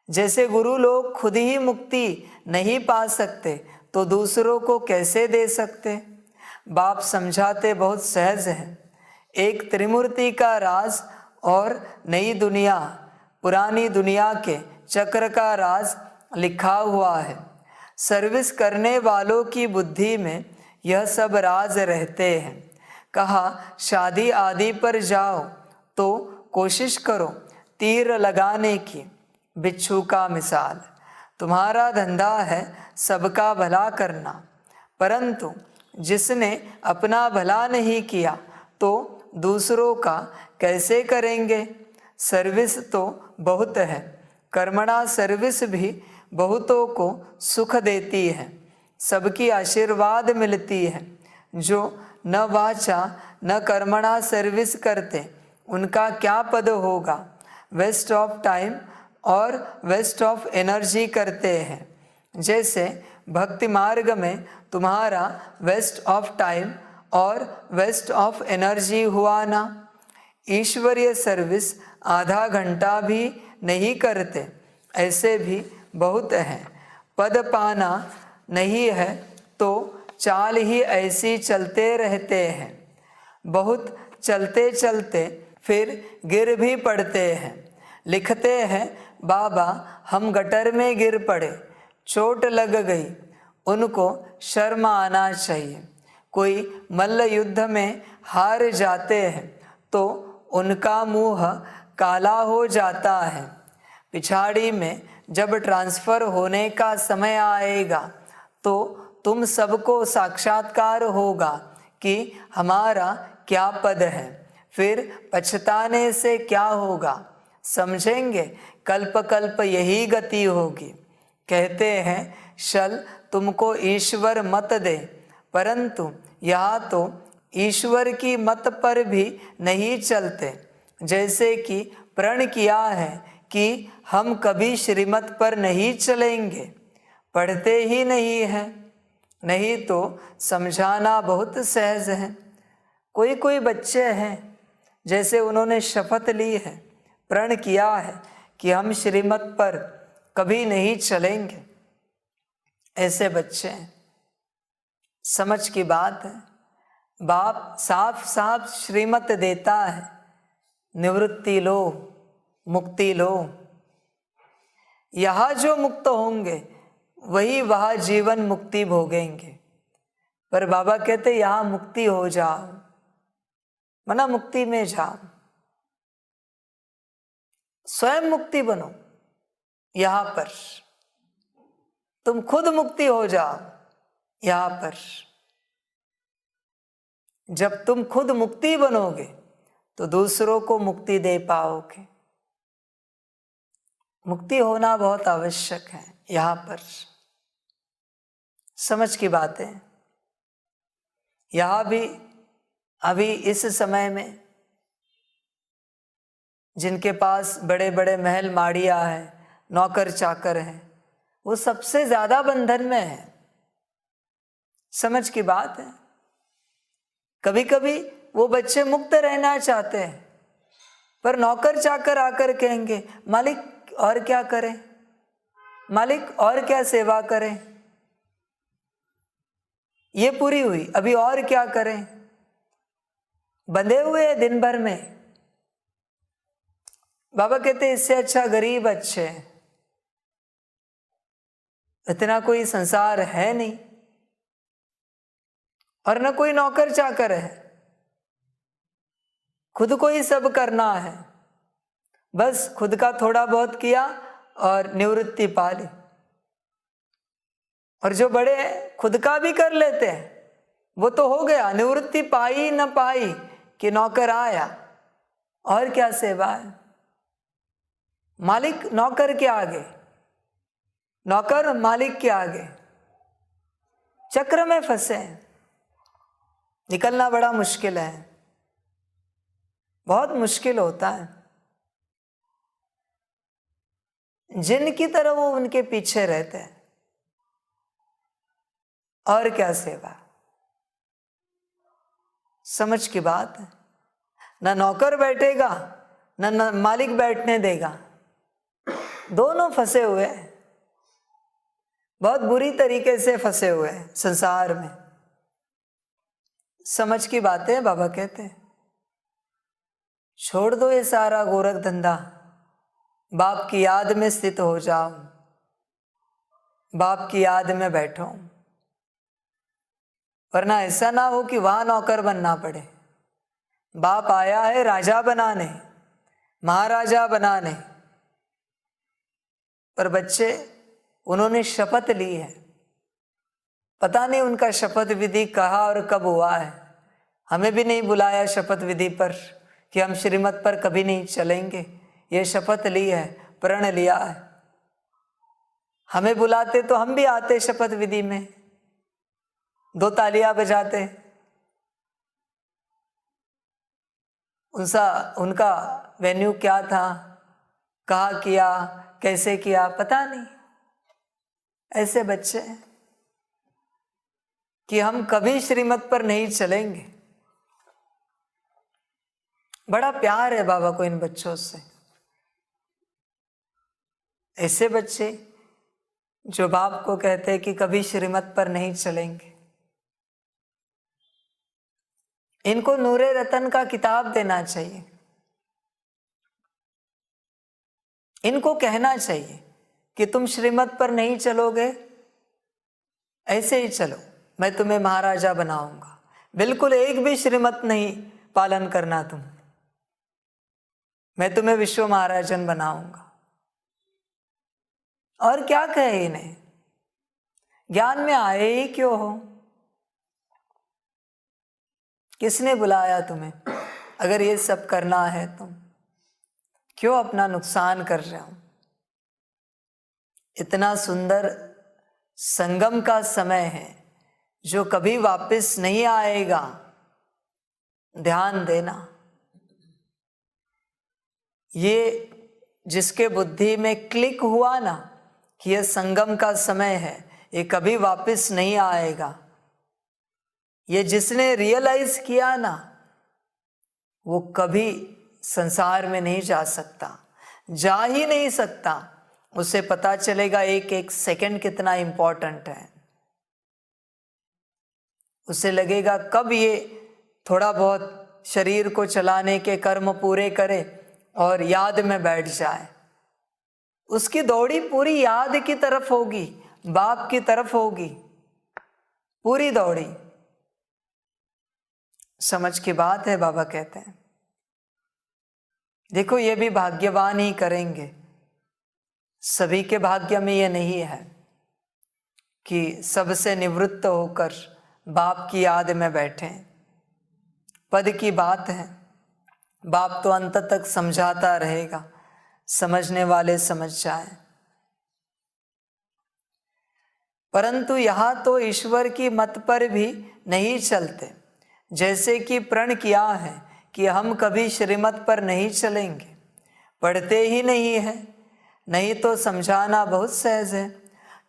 S1: जैसे गुरु लोग खुद ही मुक्ति नहीं पा सकते तो दूसरों को कैसे दे सकते? बाप समझाते बहुत सहज है। एक त्रिमूर्ति का राज और नई दुनिया, पुरानी दुनिया के चक्र का राज लिखा हुआ है। सर्विस करने वालों की बुद्धि में यह सब राज रहते हैं। कहा शादी आदि पर जाओ तो कोशिश करो तीर लगाने की, बिच्छू का मिसाल। तुम्हारा धंधा है सबका भला करना, परंतु जिसने अपना भला नहीं किया तो दूसरों का कैसे करेंगे? सर्विस तो बहुत है, कर्मणा सर्विस भी बहुतों को सुख देती है, सबकी आशीर्वाद मिलती है। जो न वाचा न कर्मणा सर्विस करते उनका क्या पद होगा? वेस्ट ऑफ टाइम और वेस्ट ऑफ एनर्जी करते हैं। जैसे भक्ति मार्ग में तुम्हारा वेस्ट ऑफ टाइम और वेस्ट ऑफ एनर्जी हुआ ना। ईश्वरीय सर्विस आधा घंटा भी नहीं करते, ऐसे भी बहुत हैं। पद पाना नहीं है तो चाल ही ऐसी चलते रहते हैं। बहुत चलते चलते फिर गिर भी पड़ते हैं। लिखते हैं बाबा हम गटर में गिर पड़े, चोट लग गई, उनको शर्म आना चाहिए। कोई मल्ल युद्ध में हार जाते हैं तो उनका मुंह काला हो जाता है। पिछाड़ी में जब ट्रांसफ़र होने का समय आएगा तो तुम सबको साक्षात्कार होगा कि हमारा क्या पद है। फिर पछताने से क्या होगा? समझेंगे कल्प कल्प यही गति होगी। कहते हैं शल तुमको ईश्वर मत दे, परंतु यहाँ तो ईश्वर की मत पर भी नहीं चलते। जैसे कि प्रण किया है कि हम कभी श्रीमत पर नहीं चलेंगे, पढ़ते ही नहीं हैं। नहीं तो समझाना बहुत सहज है। कोई कोई बच्चे हैं जैसे उन्होंने शपथ ली है, प्रण किया है कि हम श्रीमत पर कभी नहीं चलेंगे। ऐसे बच्चे हैं, समझ की बात है। बाप साफ साफ श्रीमत देता है, निवृत्ति लो, मुक्ति लो। यहाँ जो मुक्त होंगे वही वहाँ जीवन मुक्ति भोगेंगे। पर बाबा कहते यहाँ मुक्ति हो जाओ, मना मुक्ति में जाओ, स्वयं मुक्ति बनो। यहाँ पर तुम खुद मुक्ति हो जाओ। यहाँ पर जब तुम खुद मुक्ति बनोगे तो दूसरों को मुक्ति दे पाओगे। मुक्ति होना बहुत आवश्यक है। यहाँ पर समझ की बात है। यहाँ भी अभी इस समय में जिनके पास बड़े बड़े महल माड़ियाँ हैं, नौकर चाकर हैं, वो सबसे ज्यादा बंधन में है। समझ की बात है। कभी कभी वो बच्चे मुक्त रहना चाहते हैं, पर नौकर चाकर आकर कहेंगे मालिक और क्या करें, मालिक और क्या सेवा करें, ये पूरी हुई, अभी और क्या करें। बंधे हुए दिन भर में। बाबा कहते इससे अच्छा गरीब अच्छे हैं। इतना कोई संसार है नहीं, और न कोई नौकर चाकर है, खुद को ही सब करना है। बस खुद का थोड़ा बहुत किया और निवृत्ति पा ली। और जो बड़े हैं खुद का भी कर लेते हैं, वो तो हो गया, निवृत्ति पाई न पाई कि नौकर आया, और क्या सेवा है। मालिक नौकर के आगे, नौकर मालिक के आगे, चक्र में फंसे। निकलना बड़ा मुश्किल है, बहुत मुश्किल होता है। जिनकी तरह वो उनके पीछे रहते हैं, और क्या सेवा। समझ की बात है। ना नौकर बैठेगा, ना मालिक बैठने देगा, दोनों फंसे हुए हैं, बहुत बुरी तरीके से फंसे हुए हैं संसार में। समझ की बातें बाबा कहते हैं, छोड़ दो ये सारा गोरख धंधा, बाप की याद में स्थित हो जाओ, बाप की याद में बैठो। वरना ऐसा ना हो कि वहां नौकर बनना पड़े। बाप आया है राजा बनाने, महाराजा बनाने, पर बच्चे उन्होंने शपथ ली है। पता नहीं उनका शपथ विधि कहाँ और कब हुआ है। हमें भी नहीं बुलाया शपथ विधि पर कि हम श्रीमत पर कभी नहीं चलेंगे। ये शपथ ली है, प्रण लिया है। हमें बुलाते तो हम भी आते शपथ विधि में, 2 तालियां बजाते। उनका वेन्यू क्या था, कहाँ किया, कैसे किया, पता नहीं। ऐसे बच्चे कि हम कभी श्रीमत पर नहीं चलेंगे। बड़ा प्यार है बाबा को इन बच्चों से। ऐसे बच्चे जो बाप को कहते हैं कि कभी श्रीमत पर नहीं चलेंगे, इनको नूरे रतन का किताब देना चाहिए। इनको कहना चाहिए कि तुम श्रीमत पर नहीं चलोगे, ऐसे ही चलो, मैं तुम्हें महाराजा बनाऊंगा। बिल्कुल एक भी श्रीमत नहीं पालन करना तुम, मैं तुम्हें विश्व महाराजन बनाऊंगा। और क्या कहे इन्हें, ज्ञान में आए ही क्यों हो? किसने बुलाया तुम्हें? अगर ये सब करना है तुम क्यों अपना नुकसान कर रहे हो? इतना सुंदर संगम का समय है जो कभी वापस नहीं आएगा। ध्यान देना, ये जिसके बुद्धि में क्लिक हुआ ना कि यह संगम का समय है, ये कभी वापस नहीं आएगा, ये जिसने रियलाइज किया ना, वो कभी संसार में नहीं जा सकता, जा ही नहीं सकता। उसे पता चलेगा एक एक सेकंड कितना इंपॉर्टेंट है। उसे लगेगा कब ये थोड़ा बहुत शरीर को चलाने के कर्म पूरे करे और याद में बैठ जाए। उसकी दौड़ी पूरी याद की तरफ होगी, बाप की तरफ होगी, पूरी दौड़ी। समझ की बात है। बाबा कहते हैं देखो ये भी भाग्यवान ही करेंगे, सभी के भाग्य में ये नहीं है कि सबसे निवृत्त होकर बाप की याद में बैठे। पद की बात है, बाप तो अंत तक समझाता रहेगा, समझने वाले समझ जाए। परंतु यहां तो ईश्वर की मत पर भी नहीं चलते। जैसे कि प्रण किया है कि हम कभी श्रीमत पर नहीं चलेंगे, पढ़ते ही नहीं है, नहीं तो समझाना बहुत सहज है।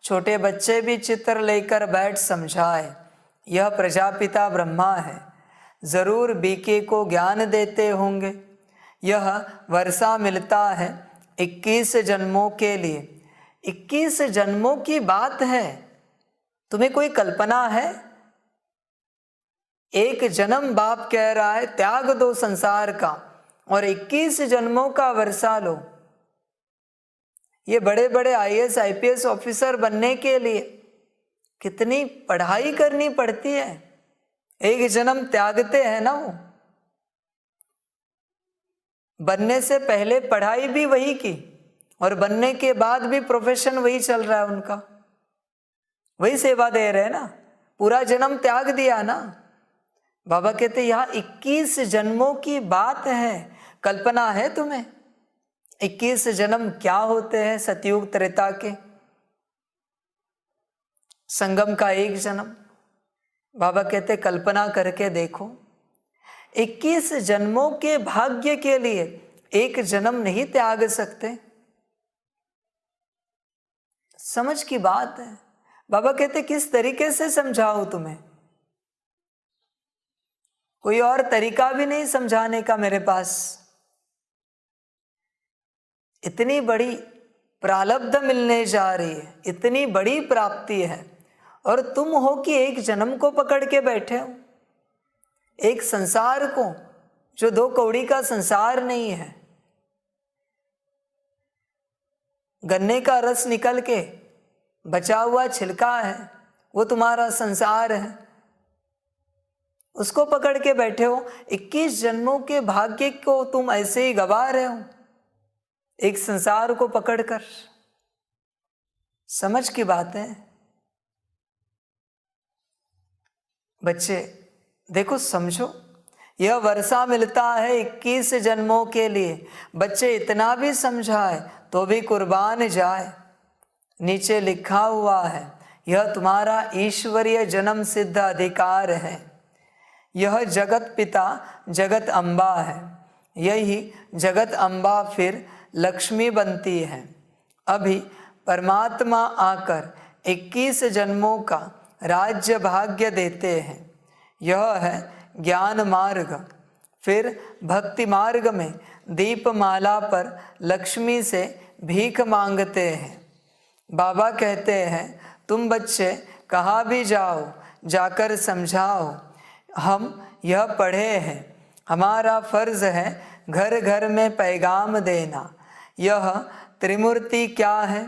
S1: छोटे बच्चे भी चित्र लेकर बैठ समझाए, यह प्रजापिता ब्रह्मा है, जरूर बीके को ज्ञान देते होंगे। यह वर्षा मिलता है 21 जन्मों के लिए। 21 जन्मों की बात है, तुम्हें कोई कल्पना है? एक जन्म बाप कह रहा है त्याग दो संसार का, और 21 जन्मों का वर्षा लो। ये बड़े बड़े IAS IPS ऑफिसर बनने के लिए कितनी पढ़ाई करनी पड़ती है। एक जन्म त्यागते हैं ना वो। बनने से पहले पढ़ाई भी वही की, और बनने के बाद भी प्रोफेशन वही चल रहा है उनका, वही सेवा दे रहे हैं ना, पूरा जन्म त्याग दिया ना। बाबा कहते यहाँ 21 जन्मों की बात है, कल्पना है तुम्हें? 21 जन्म क्या होते हैं? सतयुग त्रेता के, संगम का एक जन्म। बाबा कहते कल्पना करके देखो, 21 जन्मों के भाग्य के लिए एक जन्म नहीं त्याग सकते। समझ की बात है। बाबा कहते किस तरीके से समझाऊं तुम्हें? कोई और तरीका भी नहीं समझाने का मेरे पास। इतनी बड़ी प्रारब्ध मिलने जा रही है, इतनी बड़ी प्राप्ति है, और तुम हो कि एक जन्म को पकड़ के बैठे हो, एक संसार को जो 2 कौड़ी का संसार नहीं है। गन्ने का रस निकल के बचा हुआ छिलका है, वो तुम्हारा संसार है, उसको पकड़ के बैठे हो। 21 जन्मों के भाग्य को तुम ऐसे ही गवा रहे हो, एक संसार को पकड़कर। समझ की बात है बच्चे, देखो समझो, यह वर्षा मिलता है 21 जन्मों के लिए। बच्चे इतना भी समझाए तो भी कुर्बान जाए। नीचे लिखा हुआ है, यह तुम्हारा ईश्वरीय जन्म सिद्ध अधिकार है। यह जगत पिता जगत अम्बा है, यही जगत अम्बा फिर लक्ष्मी बनती है। अभी परमात्मा आकर 21 जन्मों का राज्य भाग्य देते हैं। यह है ज्ञान मार्ग। फिर भक्ति मार्ग में दीपमाला पर लक्ष्मी से भीख मांगते हैं। बाबा कहते हैं तुम बच्चे कहाँ भी जाओ, जाकर समझाओ। हम यह पढ़े हैं, हमारा फर्ज है घर घर में पैगाम देना। यह त्रिमूर्ति क्या है,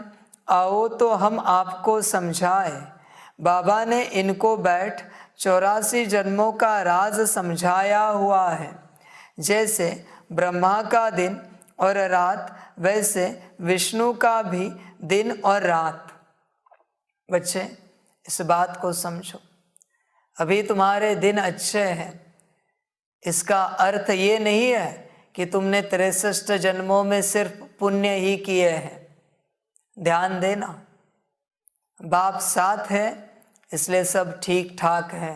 S1: आओ तो हम आपको समझाएं। बाबा ने इनको बैठ 84 जन्मों का राज समझाया हुआ है। जैसे ब्रह्मा का दिन और रात, वैसे विष्णु का भी दिन और रात। बच्चे इस बात को समझो। अभी तुम्हारे दिन अच्छे हैं, इसका अर्थ ये नहीं है कि तुमने 63 जन्मों में सिर्फ पुण्य ही किए हैं। ध्यान देना, बाप साथ है इसलिए सब ठीक ठाक है।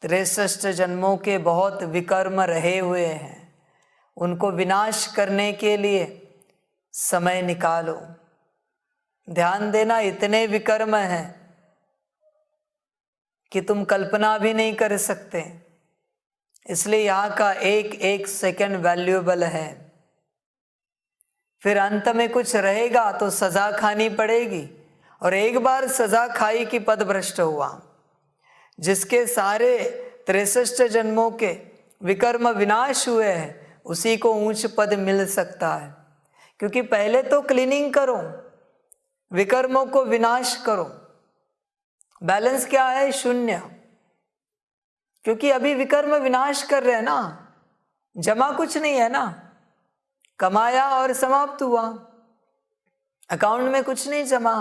S1: 63 जन्मों के बहुत विकर्म रहे हुए हैं, उनको विनाश करने के लिए समय निकालो। ध्यान देना, इतने विकर्म हैं कि तुम कल्पना भी नहीं कर सकते। इसलिए यहाँ का एक एक सेकंड वैल्यूएबल है। फिर अंत में कुछ रहेगा तो सजा खानी पड़ेगी, और एक बार सजा खाई कि पद भ्रष्ट हुआ। जिसके सारे 63 जन्मों के विकर्म विनाश हुए हैं, उसी को ऊंच पद मिल सकता है। क्योंकि पहले तो क्लीनिंग करो, विकर्मों को विनाश करो। बैलेंस क्या है? शून्य। क्योंकि अभी विकर्म विनाश कर रहे हैं ना, जमा कुछ नहीं है ना, कमाया और समाप्त हुआ, अकाउंट में कुछ नहीं जमा।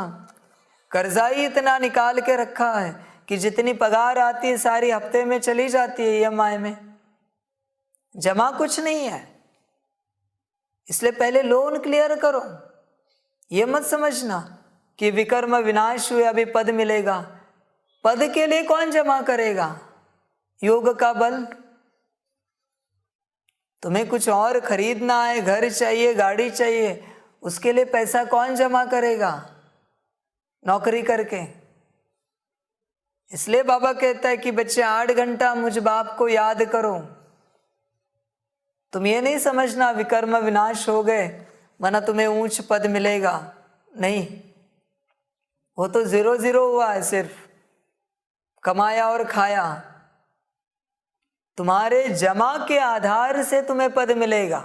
S1: कर्जा ही इतना निकाल के रखा है कि जितनी पगार आती है सारी हफ्ते में चली जाती है EMI में, जमा कुछ नहीं है। इसलिए पहले लोन क्लियर करो। ये मत समझना कि विकर्म विनाश हुए अभी पद मिलेगा। पद के लिए कौन जमा करेगा? योग का बल। तुम्हें कुछ और खरीदना है, घर चाहिए, गाड़ी चाहिए, उसके लिए पैसा कौन जमा करेगा नौकरी करके? इसलिए बाबा कहता है कि बच्चे 8 घंटा मुझ बाप को याद करो। तुम ये नहीं समझना विकर्म विनाश हो गए माना तुम्हें ऊंच पद मिलेगा, नहीं, वो तो 0-0 हुआ है, सिर्फ कमाया और खाया। तुम्हारे जमा के आधार से तुम्हें पद मिलेगा।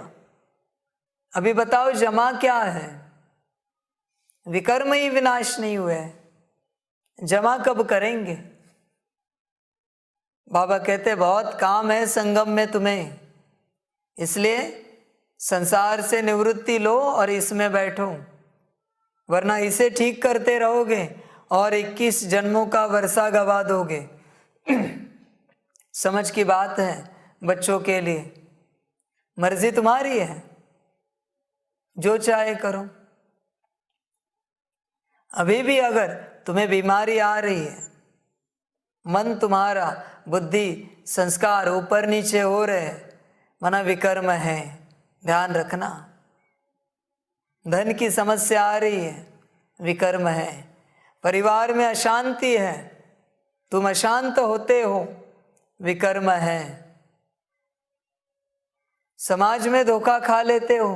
S1: अभी बताओ जमा क्या है? विकर्म ही विनाश नहीं हुए, जमा कब करेंगे? बाबा कहते बहुत काम है संगम में तुम्हें, इसलिए संसार से निवृत्ति लो और इसमें बैठो, वरना इसे ठीक करते रहोगे और 21 जन्मों का वर्षा गवा दोगे। समझ की बात है बच्चों के लिए, मर्जी तुम्हारी है, जो चाहे करो। अभी भी अगर तुम्हें बीमारी आ रही है, मन तुम्हारा, बुद्धि, संस्कार ऊपर नीचे हो रहे हैं, माना विकर्म है, ध्यान रखना। धन की समस्या आ रही है, विकर्म है। परिवार में अशांति है, तुम अशांत होते हो, विकर्म है। समाज में धोखा खा लेते हो,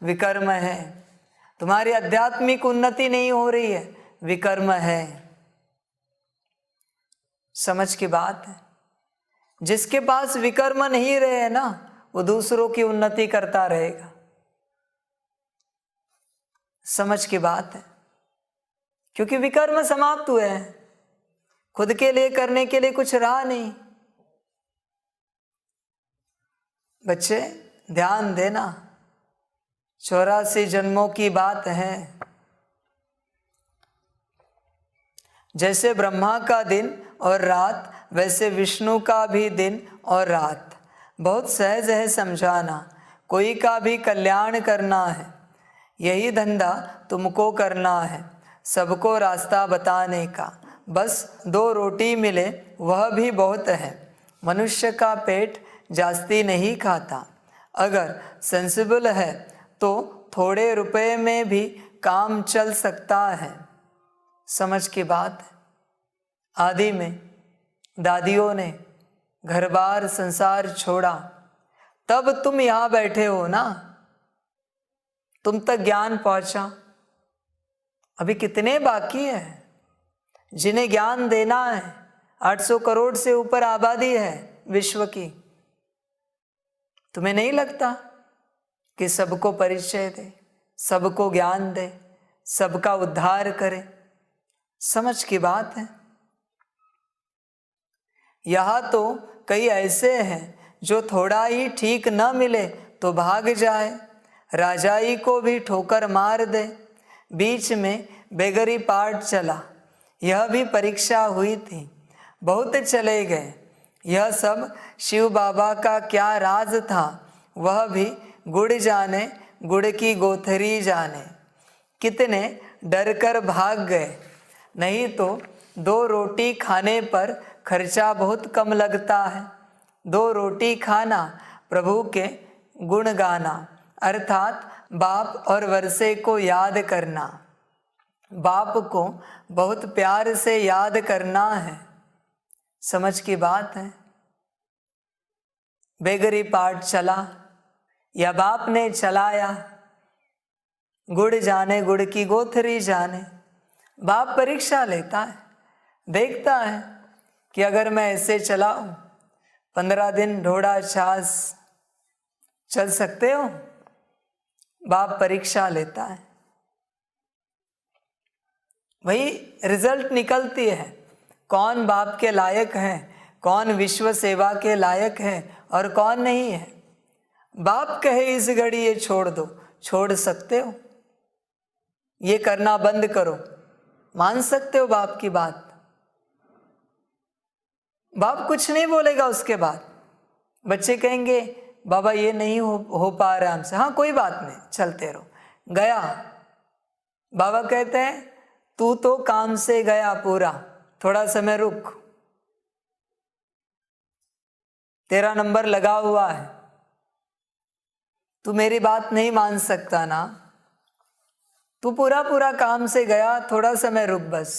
S1: विकर्म है। तुम्हारी आध्यात्मिक उन्नति नहीं हो रही है, विकर्म है। समझ की बात है। जिसके पास विकर्म नहीं रहे ना, वो दूसरों की उन्नति करता रहेगा। समझ की बात है, क्योंकि विकर्म समाप्त हुए हैं, खुद के लिए करने के लिए कुछ रहा नहीं। बच्चे ध्यान देना, 84 जन्मों की बात है। जैसे ब्रह्मा का दिन और रात, वैसे विष्णु का भी दिन और रात। बहुत सहज है समझाना, कोई का भी कल्याण करना है, यही धंधा तुमको करना है, सबको रास्ता बताने का। बस 2 रोटी मिले वह भी बहुत है, मनुष्य का पेट जास्ती नहीं खाता। अगर सेंसिबल है तो थोड़े रुपए में भी काम चल सकता है। समझ की बात है। आदि में दादियों ने घर बार संसार छोड़ा, तब तुम यहाँ बैठे हो ना, तुम तक ज्ञान पहुंचा। अभी कितने बाकी है जिन्हें ज्ञान देना है? 800 करोड़ से ऊपर आबादी है विश्व की। तुम्हें नहीं लगता कि सबको परिचय दे, सबको ज्ञान दे, सबका उद्धार करे? समझ की बात है। यहाँ तो कई ऐसे हैं जो थोड़ा ही ठीक न मिले तो भाग जाए, राजाई को भी ठोकर मार दे। बीच में बेगरी पाठ चला, यह भी परीक्षा हुई थी, बहुत चले गए। यह सब शिव बाबा का क्या राज था, वह भी गुड़ जाने, गुड़ की गोथरी जाने। कितने डर कर भाग गए, नहीं तो 2 रोटी खाने पर खर्चा बहुत कम लगता है। 2 रोटी खाना, प्रभु के गुण गाना, अर्थात बाप और वर्षे को याद करना। बाप को बहुत प्यार से याद करना है। समझ की बात है। बेगरी पाठ चला या बाप ने चलाया, गुड़ जाने गुड़ की गोथरी जाने। बाप परीक्षा लेता है, देखता है कि अगर मैं ऐसे चलाऊं 15 दिन ढोड़ा छाछ चल सकते हो। बाप परीक्षा लेता है, वही रिजल्ट निकलती है, कौन बाप के लायक है, कौन विश्व सेवा के लायक है और कौन नहीं है। बाप कहे इस घड़ी ये छोड़ दो, छोड़ सकते हो। ये करना बंद करो, मान सकते हो बाप की बात। बाप कुछ नहीं बोलेगा उसके बाद। बच्चे कहेंगे बाबा ये नहीं हो पा रहा हमसे, हाँ कोई बात नहीं, चलते रहो। गया, बाबा कहते हैं तू तो काम से गया पूरा, थोड़ा समय रुक, तेरा नंबर लगा हुआ है। तू मेरी बात नहीं मान सकता ना, तू पूरा पूरा काम से गया, थोड़ा समय रुक बस,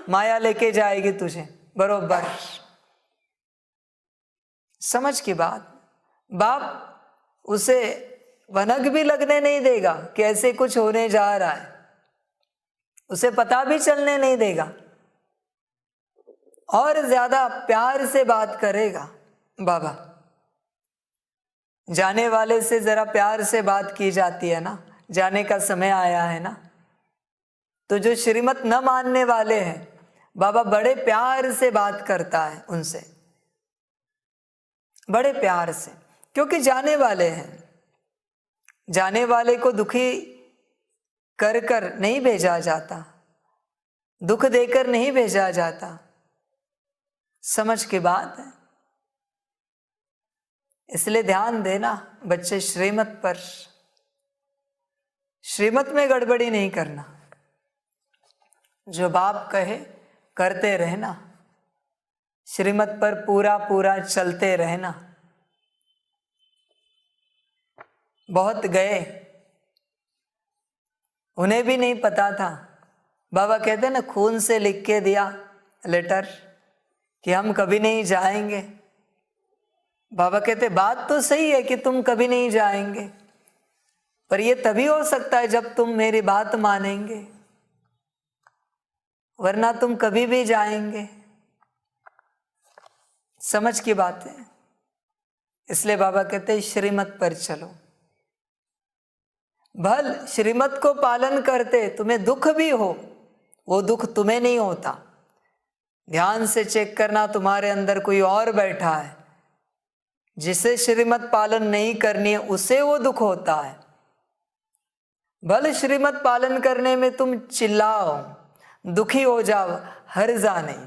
S1: माया लेके जाएगी तुझे बरोबर। समझ की बात, बाप उसे भनक भी लगने नहीं देगा कि ऐसे कुछ होने जा रहा है, उसे पता भी चलने नहीं देगा, और ज्यादा प्यार से बात करेगा बाबा। जाने वाले से जरा प्यार से बात की जाती है ना, जाने का समय आया है ना। तो जो श्रीमत न मानने वाले हैं, बाबा बड़े प्यार से बात करता है उनसे, बड़े प्यार से, क्योंकि जाने वाले हैं। जाने वाले को दुखी कर कर नहीं भेजा जाता, दुख देकर नहीं भेजा जाता। समझ की बात है। इसलिए ध्यान देना बच्चे श्रीमत पर, श्रीमत में गड़बड़ी नहीं करना, जो बाप कहे करते रहना, श्रीमत पर पूरा पूरा चलते रहना। बहुत गए, उन्हें भी नहीं पता था। बाबा कहते ना, खून से लिख के दिया लेटर कि हम कभी नहीं जाएंगे। बाबा कहते बात तो सही है कि तुम कभी नहीं जाएंगे, पर यह तभी हो सकता है जब तुम मेरी बात मानेंगे, वरना तुम कभी भी जाएंगे। समझ की बात है। इसलिए बाबा कहते श्रीमत पर चलो। भल श्रीमत को पालन करते तुम्हें दुख भी हो, वो दुख तुम्हें नहीं होता। ध्यान से चेक करना, तुम्हारे अंदर कोई और बैठा है जिसे श्रीमत पालन नहीं करनी है, उसे वो दुख होता है। भले श्रीमत पालन करने में तुम चिल्लाओ, दुखी हो जाओ, हर्जा नहीं,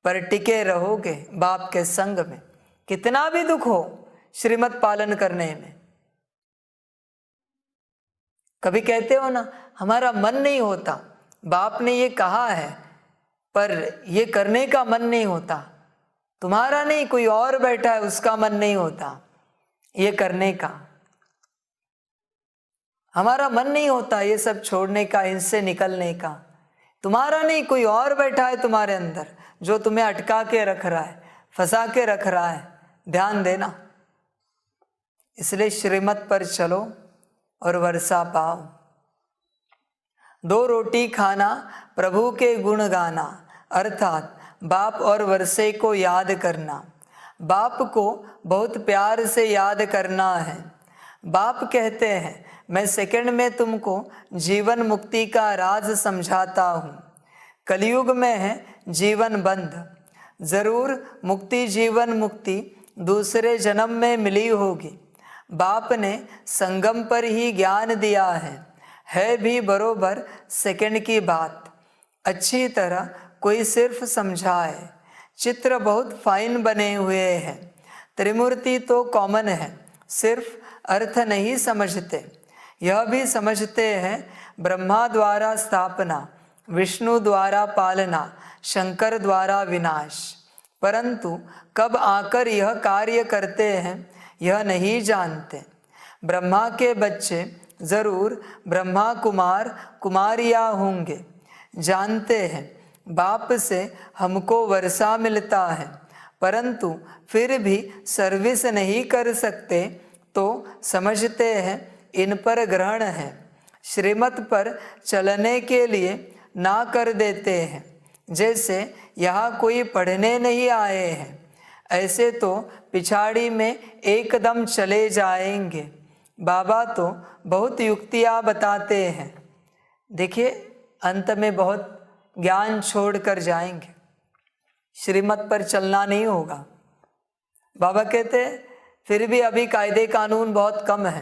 S1: पर टिके रहोगे बाप के संग में। कितना भी दुख हो श्रीमत पालन करने में। कभी कहते हो ना, हमारा मन नहीं होता, बाप ने ये कहा है पर ये करने का मन नहीं होता। तुम्हारा नहीं, कोई और बैठा है उसका मन नहीं होता ये करने का। हमारा मन नहीं होता ये सब छोड़ने का, इनसे निकलने का। तुम्हारा नहीं, कोई और बैठा है तुम्हारे अंदर जो तुम्हें अटका के रख रहा है, फंसा के रख रहा है। ध्यान देना। इसलिए श्रीमत पर चलो और वर्षा पाओ। 2 रोटी खाना, प्रभु के गुण गाना, अर्थात बाप और वर्षे को याद करना। बाप को बहुत प्यार से याद करना है। बाप कहते हैं, मैं सेकंड में तुमको जीवन मुक्ति का राज समझाता हूँ। कलयुग में है जीवन बंध, जरूर मुक्ति जीवन मुक्ति दूसरे जन्म में मिली होगी। बाप ने संगम पर ही ज्ञान दिया है भी बरोबर सेकंड की बात। अच्छी तरह कोई सिर्फ समझाए। चित्र बहुत फाइन बने हुए हैं। त्रिमूर्ति तो कॉमन है, सिर्फ अर्थ नहीं समझते। यह भी समझते हैं ब्रह्मा द्वारा स्थापना, विष्णु द्वारा पालना, शंकर द्वारा विनाश, परंतु कब आकर यह कार्य करते हैं यह नहीं जानते। ब्रह्मा के बच्चे जरूर ब्रह्मा कुमार कुमारियाँ होंगे। जानते हैं बाप से हमको वर्षा मिलता है, परंतु फिर भी सर्विस नहीं कर सकते तो समझते हैं इन पर ग्रहण है। श्रीमत पर चलने के लिए ना कर देते हैं, जैसे यहाँ कोई पढ़ने नहीं आए हैं, ऐसे तो पिछाड़ी में एकदम चले जाएंगे। बाबा तो बहुत युक्तियाँ बताते हैं। देखिए, अंत में बहुत ज्ञान छोड़ कर जाएंगे, श्रीमत पर चलना नहीं होगा। बाबा कहते फिर भी अभी कायदे कानून बहुत कम है,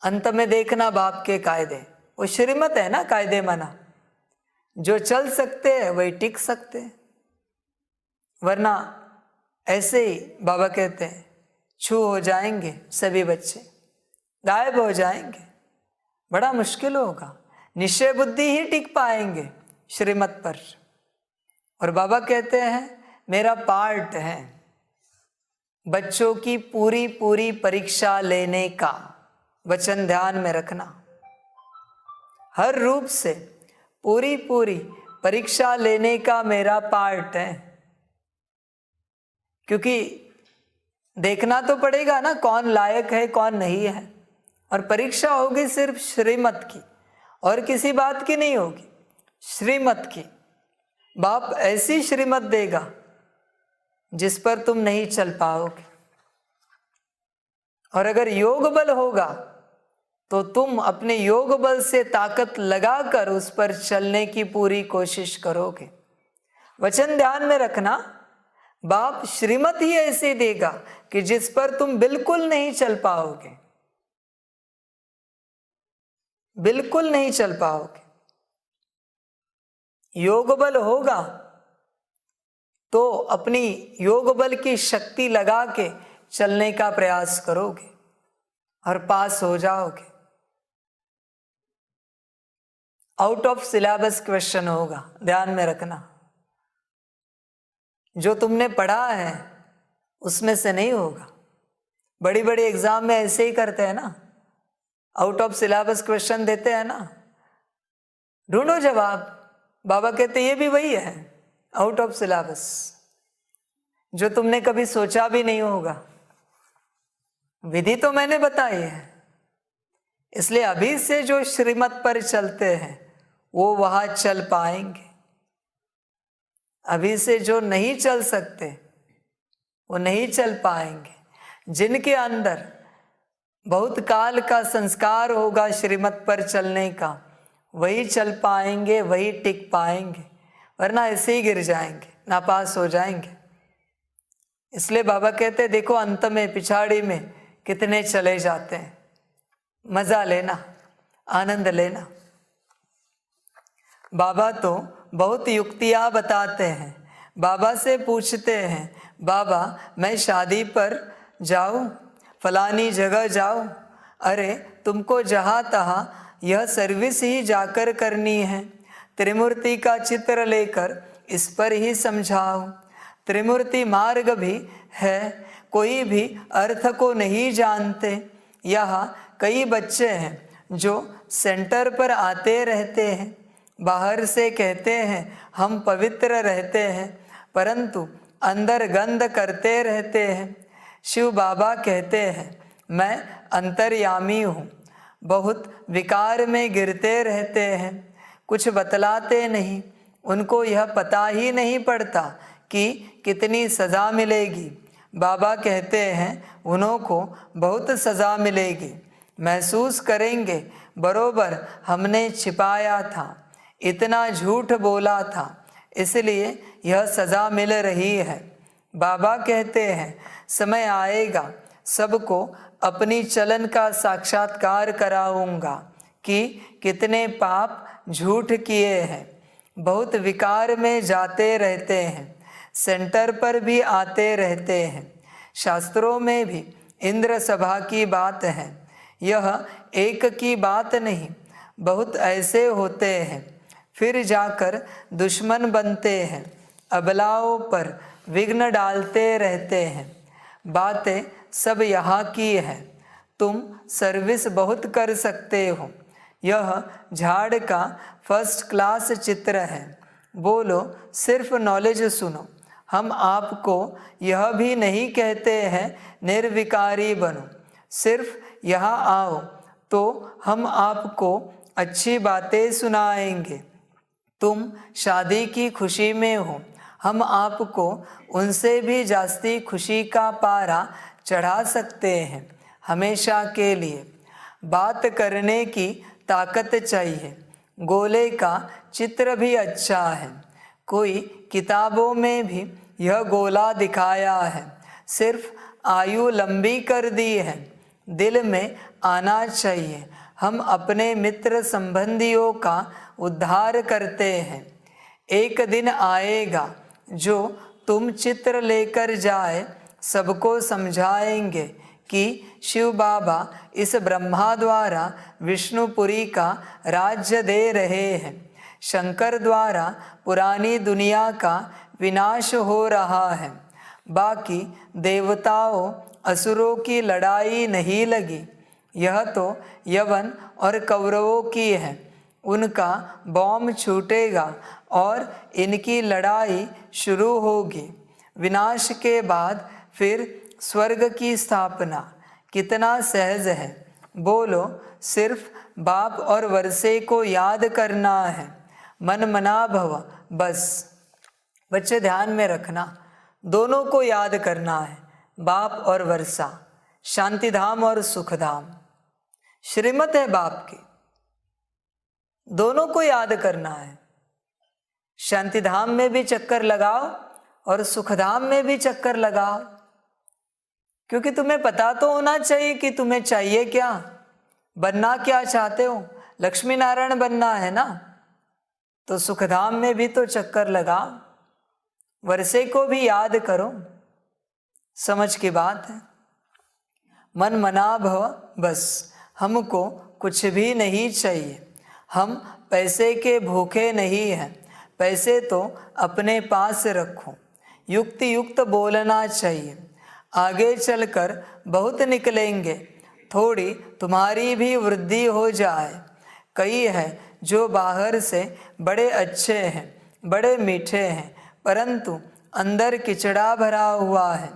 S1: अंत में देखना बाप के कायदे। वो श्रीमत है ना, कायदे मना। जो चल सकते हैं वही टिक सकते हैं, वरना ऐसे ही बाबा कहते हैं छू हो जाएंगे सभी बच्चे, गायब हो जाएंगे। बड़ा मुश्किल होगा, निश्चय बुद्धि ही टिक पाएंगे श्रीमत पर। और बाबा कहते हैं मेरा पार्ट है, बच्चों की पूरी पूरी परीक्षा लेने का वचन ध्यान में रखना। हर रूप से पूरी पूरी परीक्षा लेने का मेरा पार्ट है, क्योंकि देखना तो पड़ेगा ना कौन लायक है कौन नहीं है। और परीक्षा होगी सिर्फ श्रीमत की, और किसी बात की नहीं होगी, श्रीमत की। बाप ऐसी श्रीमत देगा जिस पर तुम नहीं चल पाओगे। और अगर योग बल होगा तो तुम अपने योग बल से ताकत लगाकर उस पर चलने की पूरी कोशिश करोगे। वचन ध्यान में रखना, बाप श्रीमत ही ऐसे देगा कि जिस पर तुम बिल्कुल नहीं चल पाओगे, बिल्कुल नहीं चल पाओगे। योग बल होगा तो अपनी योग बल की शक्ति लगा के चलने का प्रयास करोगे और पास हो जाओगे। आउट ऑफ सिलेबस क्वेश्चन होगा, ध्यान में रखना। जो तुमने पढ़ा है उसमें से नहीं होगा। बड़ी बड़ी एग्जाम में ऐसे ही करते हैं ना, आउट ऑफ सिलेबस क्वेश्चन देते हैं ना, ढूंढो जवाब। बाबा कहते ये भी वही है, आउट ऑफ सिलेबस, जो तुमने कभी सोचा भी नहीं होगा। विधि तो मैंने बताई है, इसलिए अभी से जो श्रीमत पर चलते हैं वो वहां चल पाएंगे। अभी से जो नहीं चल सकते वो नहीं चल पाएंगे। जिनके अंदर बहुत काल का संस्कार होगा श्रीमत पर चलने का, वही चल पाएंगे, वही टिक पाएंगे, वरना ऐसे ही गिर जाएंगे, नापास हो जाएंगे। इसलिए बाबा कहते देखो अंत में पिछाड़ी में कितने चले जाते हैं। मजा लेना, आनंद लेना। बाबा तो बहुत युक्तियाँ बताते हैं। बाबा से पूछते हैं, बाबा मैं शादी पर जाऊं, फलानी जगह जाऊं। अरे तुमको जहाँ तहाँ यह सर्विस ही जाकर करनी है। त्रिमूर्ति का चित्र लेकर इस पर ही समझाओ। त्रिमूर्ति मार्ग भी है, कोई भी अर्थ को नहीं जानते। यहाँ कई बच्चे हैं जो सेंटर पर आते रहते हैं, बाहर से कहते हैं हम पवित्र रहते हैं, परंतु अंदर गंद करते रहते हैं। शिव बाबा कहते हैं मैं अंतर्यामी हूँ। बहुत विकार में गिरते रहते हैं, कुछ बतलाते नहीं। उनको यह पता ही नहीं पड़ता कि कितनी सज़ा मिलेगी। बाबा कहते हैं उनको बहुत सज़ा मिलेगी। महसूस करेंगे बरोबर हमने छिपाया था, इतना झूठ बोला था, इसलिए यह सज़ा मिल रही है। बाबा कहते हैं समय आएगा सबको अपनी चलन का साक्षात्कार कराऊंगा कि कितने पाप झूठ किए हैं। बहुत विकार में जाते रहते हैं, सेंटर पर भी आते रहते हैं। शास्त्रों में भी इंद्र सभा की बात है, यह एक की बात नहीं, बहुत ऐसे होते हैं। फिर जाकर दुश्मन बनते हैं, अबलाओं पर विघ्न डालते रहते हैं। बातें सब यहाँ की है, तुम सर्विस बहुत कर सकते हो। यह झाड़ का फर्स्ट क्लास चित्र है। बोलो सिर्फ नॉलेज सुनो। हम आपको यह भी नहीं कहते हैं निर्विकारी बनो, सिर्फ यहाँ आओ तो हम आपको अच्छी बातें सुनाएंगे। तुम शादी की खुशी में हो, हम आपको उनसे भी जास्ती खुशी का पारा चढ़ा सकते हैं हमेशा के लिए। बात करने की ताकत चाहिए। गोले का चित्र भी अच्छा है, कोई किताबों में भी यह गोला दिखाया है, सिर्फ आयु लंबी कर दी है। दिल में आना चाहिए हम अपने मित्र संबंधियों का उद्धार करते हैं। एक दिन आएगा जो तुम चित्र लेकर जाए, सबको समझाएंगे कि शिव बाबा इस ब्रह्मा द्वारा विष्णुपुरी का राज्य दे रहे हैं। शंकर द्वारा पुरानी दुनिया का विनाश हो रहा है। बाकी देवताओं असुरों की लड़ाई नहीं लगी। यह तो यवन और कौरवों की है। उनका बॉम्ब छूटेगा और इनकी लड़ाई शुरू होगी। विनाश के बाद फिर स्वर्ग की स्थापना कितना सहज है। बोलो, सिर्फ बाप और वर्षे को याद करना है। मन मना भव, बस। बच्चे ध्यान में रखना, दोनों को याद करना है, बाप और वर्षा, शांतिधाम और सुखधाम। श्रीमत है बाप की, दोनों को याद करना है। शांतिधाम में भी चक्कर लगाओ और सुखधाम में भी चक्कर लगाओ, क्योंकि तुम्हें पता तो होना चाहिए कि तुम्हें चाहिए क्या, बनना क्या चाहते हो। लक्ष्मी नारायण बनना है ना, तो सुखधाम में भी तो चक्कर लगाओ, वर्षे को भी याद करो। समझ की बात है। मन मना भव, बस। हमको कुछ भी नहीं चाहिए। हम पैसे के भूखे नहीं हैं। पैसे तो अपने पास रखो। युक्ति युक्त बोलना चाहिए। आगे चलकर बहुत निकलेंगे, थोड़ी तुम्हारी भी वृद्धि हो जाए। कई है जो बाहर से बड़े अच्छे हैं, बड़े मीठे हैं, परंतु अंदर किचड़ा भरा हुआ है।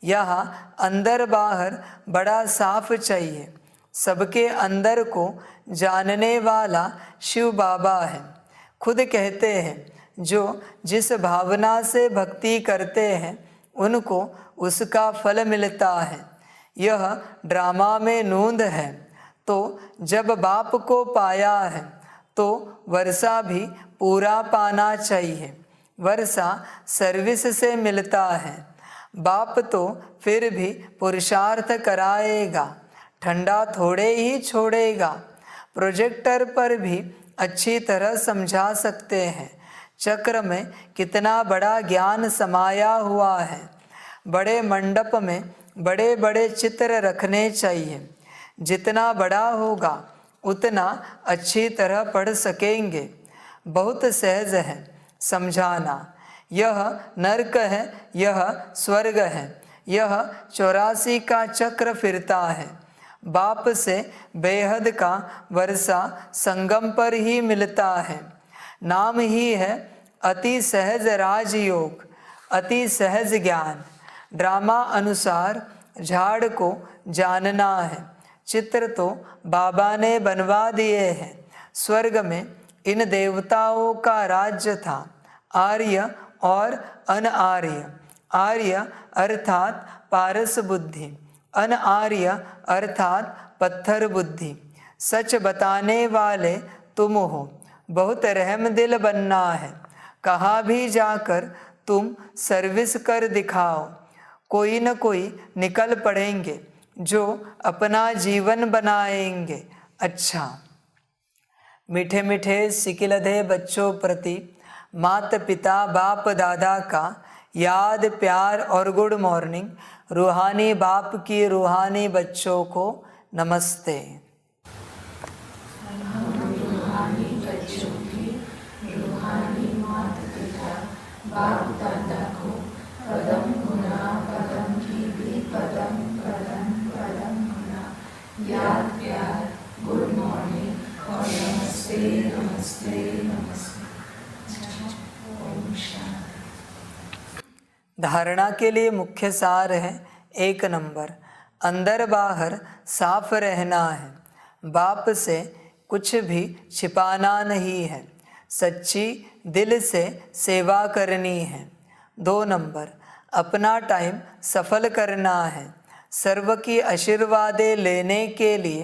S1: यहाँ अंदर बाहर बड़ा साफ चाहिए। सबके अंदर को जानने वाला शिव बाबा है। खुद कहते हैं, जो जिस भावना से भक्ति करते हैं उनको उसका फल मिलता है। यह ड्रामा में नूंद है। तो जब बाप को पाया है तो वर्षा भी पूरा पाना चाहिए। वर्षा सर्विस से मिलता है। बाप तो फिर भी पुरुषार्थ कराएगा, ठंडा थोड़े ही छोड़ेगा। प्रोजेक्टर पर भी अच्छी तरह समझा सकते हैं। चक्र में कितना बड़ा ज्ञान समाया हुआ है। बड़े मंडप में बड़े बड़े चित्र रखने चाहिए। जितना बड़ा होगा उतना अच्छी तरह पढ़ सकेंगे। बहुत सहज है समझाना। यह नरक है, यह स्वर्ग है। यह 84 का चक्र फिरता है। बाप से बेहद का वर्षा संगम पर ही मिलता है। नाम ही है अति सहज राजयोग, अति सहज ज्ञान। ड्रामा अनुसार झाड़ को जानना है। चित्र तो बाबा ने बनवा दिए हैं। स्वर्ग में इन देवताओं का राज्य था, आर्य और अनआर्य। आर्य अर्थात पारस बुद्धि, अनआर्य अर्थात पत्थर बुद्धि। सच बताने वाले तुम हो। बहुत रहम दिल बनना है। कहाँ भी जाकर तुम सर्विस कर दिखाओ। कोई न कोई निकल पड़ेंगे जो अपना जीवन बनाएंगे। अच्छा, मीठे मीठे सिकिलधे बच्चों प्रति माता पिता बाप दादा का याद, प्यार और गुड मॉर्निंग। रूहानी बाप की रूहानी बच्चों को नमस्ते।
S2: रूहानी बच्चों की रूहानी माता पिता बाप दादा को पदम गुना, पदम की भी पदम पदम पदम गुना, याद, प्यार, गुड मॉर्निंग और नमस्ते नमस्ते नमस्ते। ओम शांति।
S1: धारणा के लिए मुख्य सार है 1 नंबर, अंदर बाहर साफ रहना है। बाप से कुछ भी छिपाना नहीं है। सच्ची दिल से सेवा करनी है। 2 नंबर, अपना टाइम सफल करना है। सर्व की आशीर्वादें लेने के लिए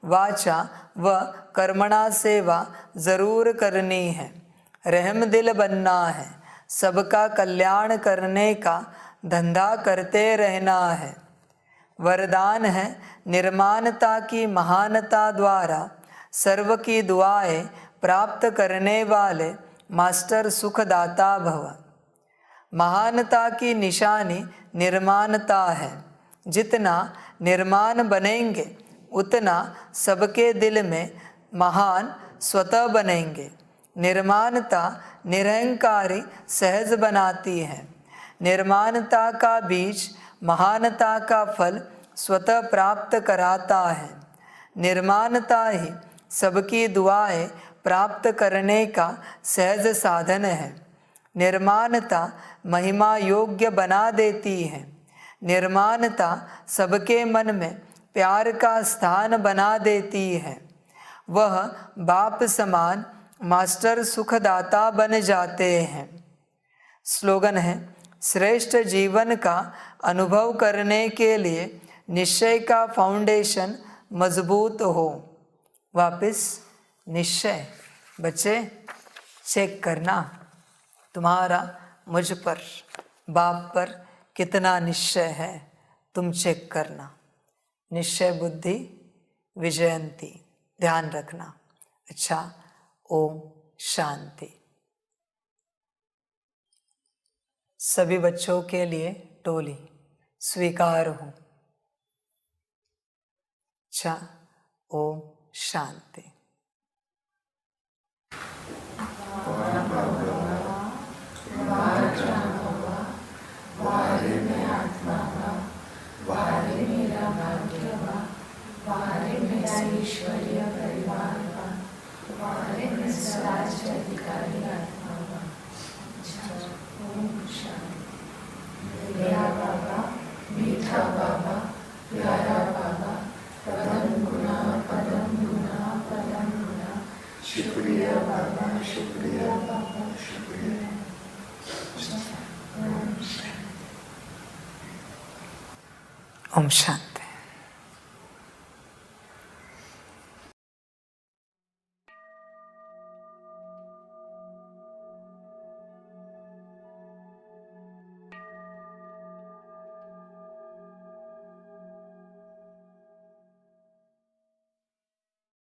S1: वाचा व कर्मणा सेवा जरूर करनी है। रहम दिल बनना है। सबका कल्याण करने का धंधा करते रहना है। वरदान है निर्माणता की महानता द्वारा सर्व की दुआएं प्राप्त करने वाले मास्टर सुखदाता भव। महानता की निशानी निर्माणता है। जितना निर्माण बनेंगे उतना सबके दिल में महान स्वतः बनेंगे। निर्माणता निरहंकारी सहज बनाती है। निर्माणता का बीज महानता का फल स्वतः प्राप्त कराता है। निर्माणता ही सबकी दुआएं प्राप्त करने का सहज साधन है। निर्माणता महिमा योग्य बना देती है। निर्माणता सबके मन में प्यार का स्थान बना देती है। वह बाप समान मास्टर सुखदाता बन जाते हैं। स्लोगन है, श्रेष्ठ जीवन का अनुभव करने के लिए निश्चय का फाउंडेशन मजबूत हो। वापस निश्चय। बच्चे चेक करना तुम्हारा मुझ पर, बाप पर कितना निश्चय है, तुम चेक करना। निश्चय बुद्धि विजयंती, ध्यान रखना। अच्छा, ओम शांति। सभी बच्चों के लिए टोली स्वीकार हो। अच्छा, ओम शांति।
S2: वारे में आत्मा बा, वारे मेरा भाग्य बा, वारे मेरा ईश्वरीय परिवार बा, वारे में स्वराज्य अधिकारी आत्मा बा। ओम शांति। मेरा बाबा, मीठा बाबा, प्यारा बाबा, पदम गुना पदम गुना पदम गुना। शुक्रिया बाबा, शुक्रिया बाबा, शुक्रिया।
S1: ओम शांति।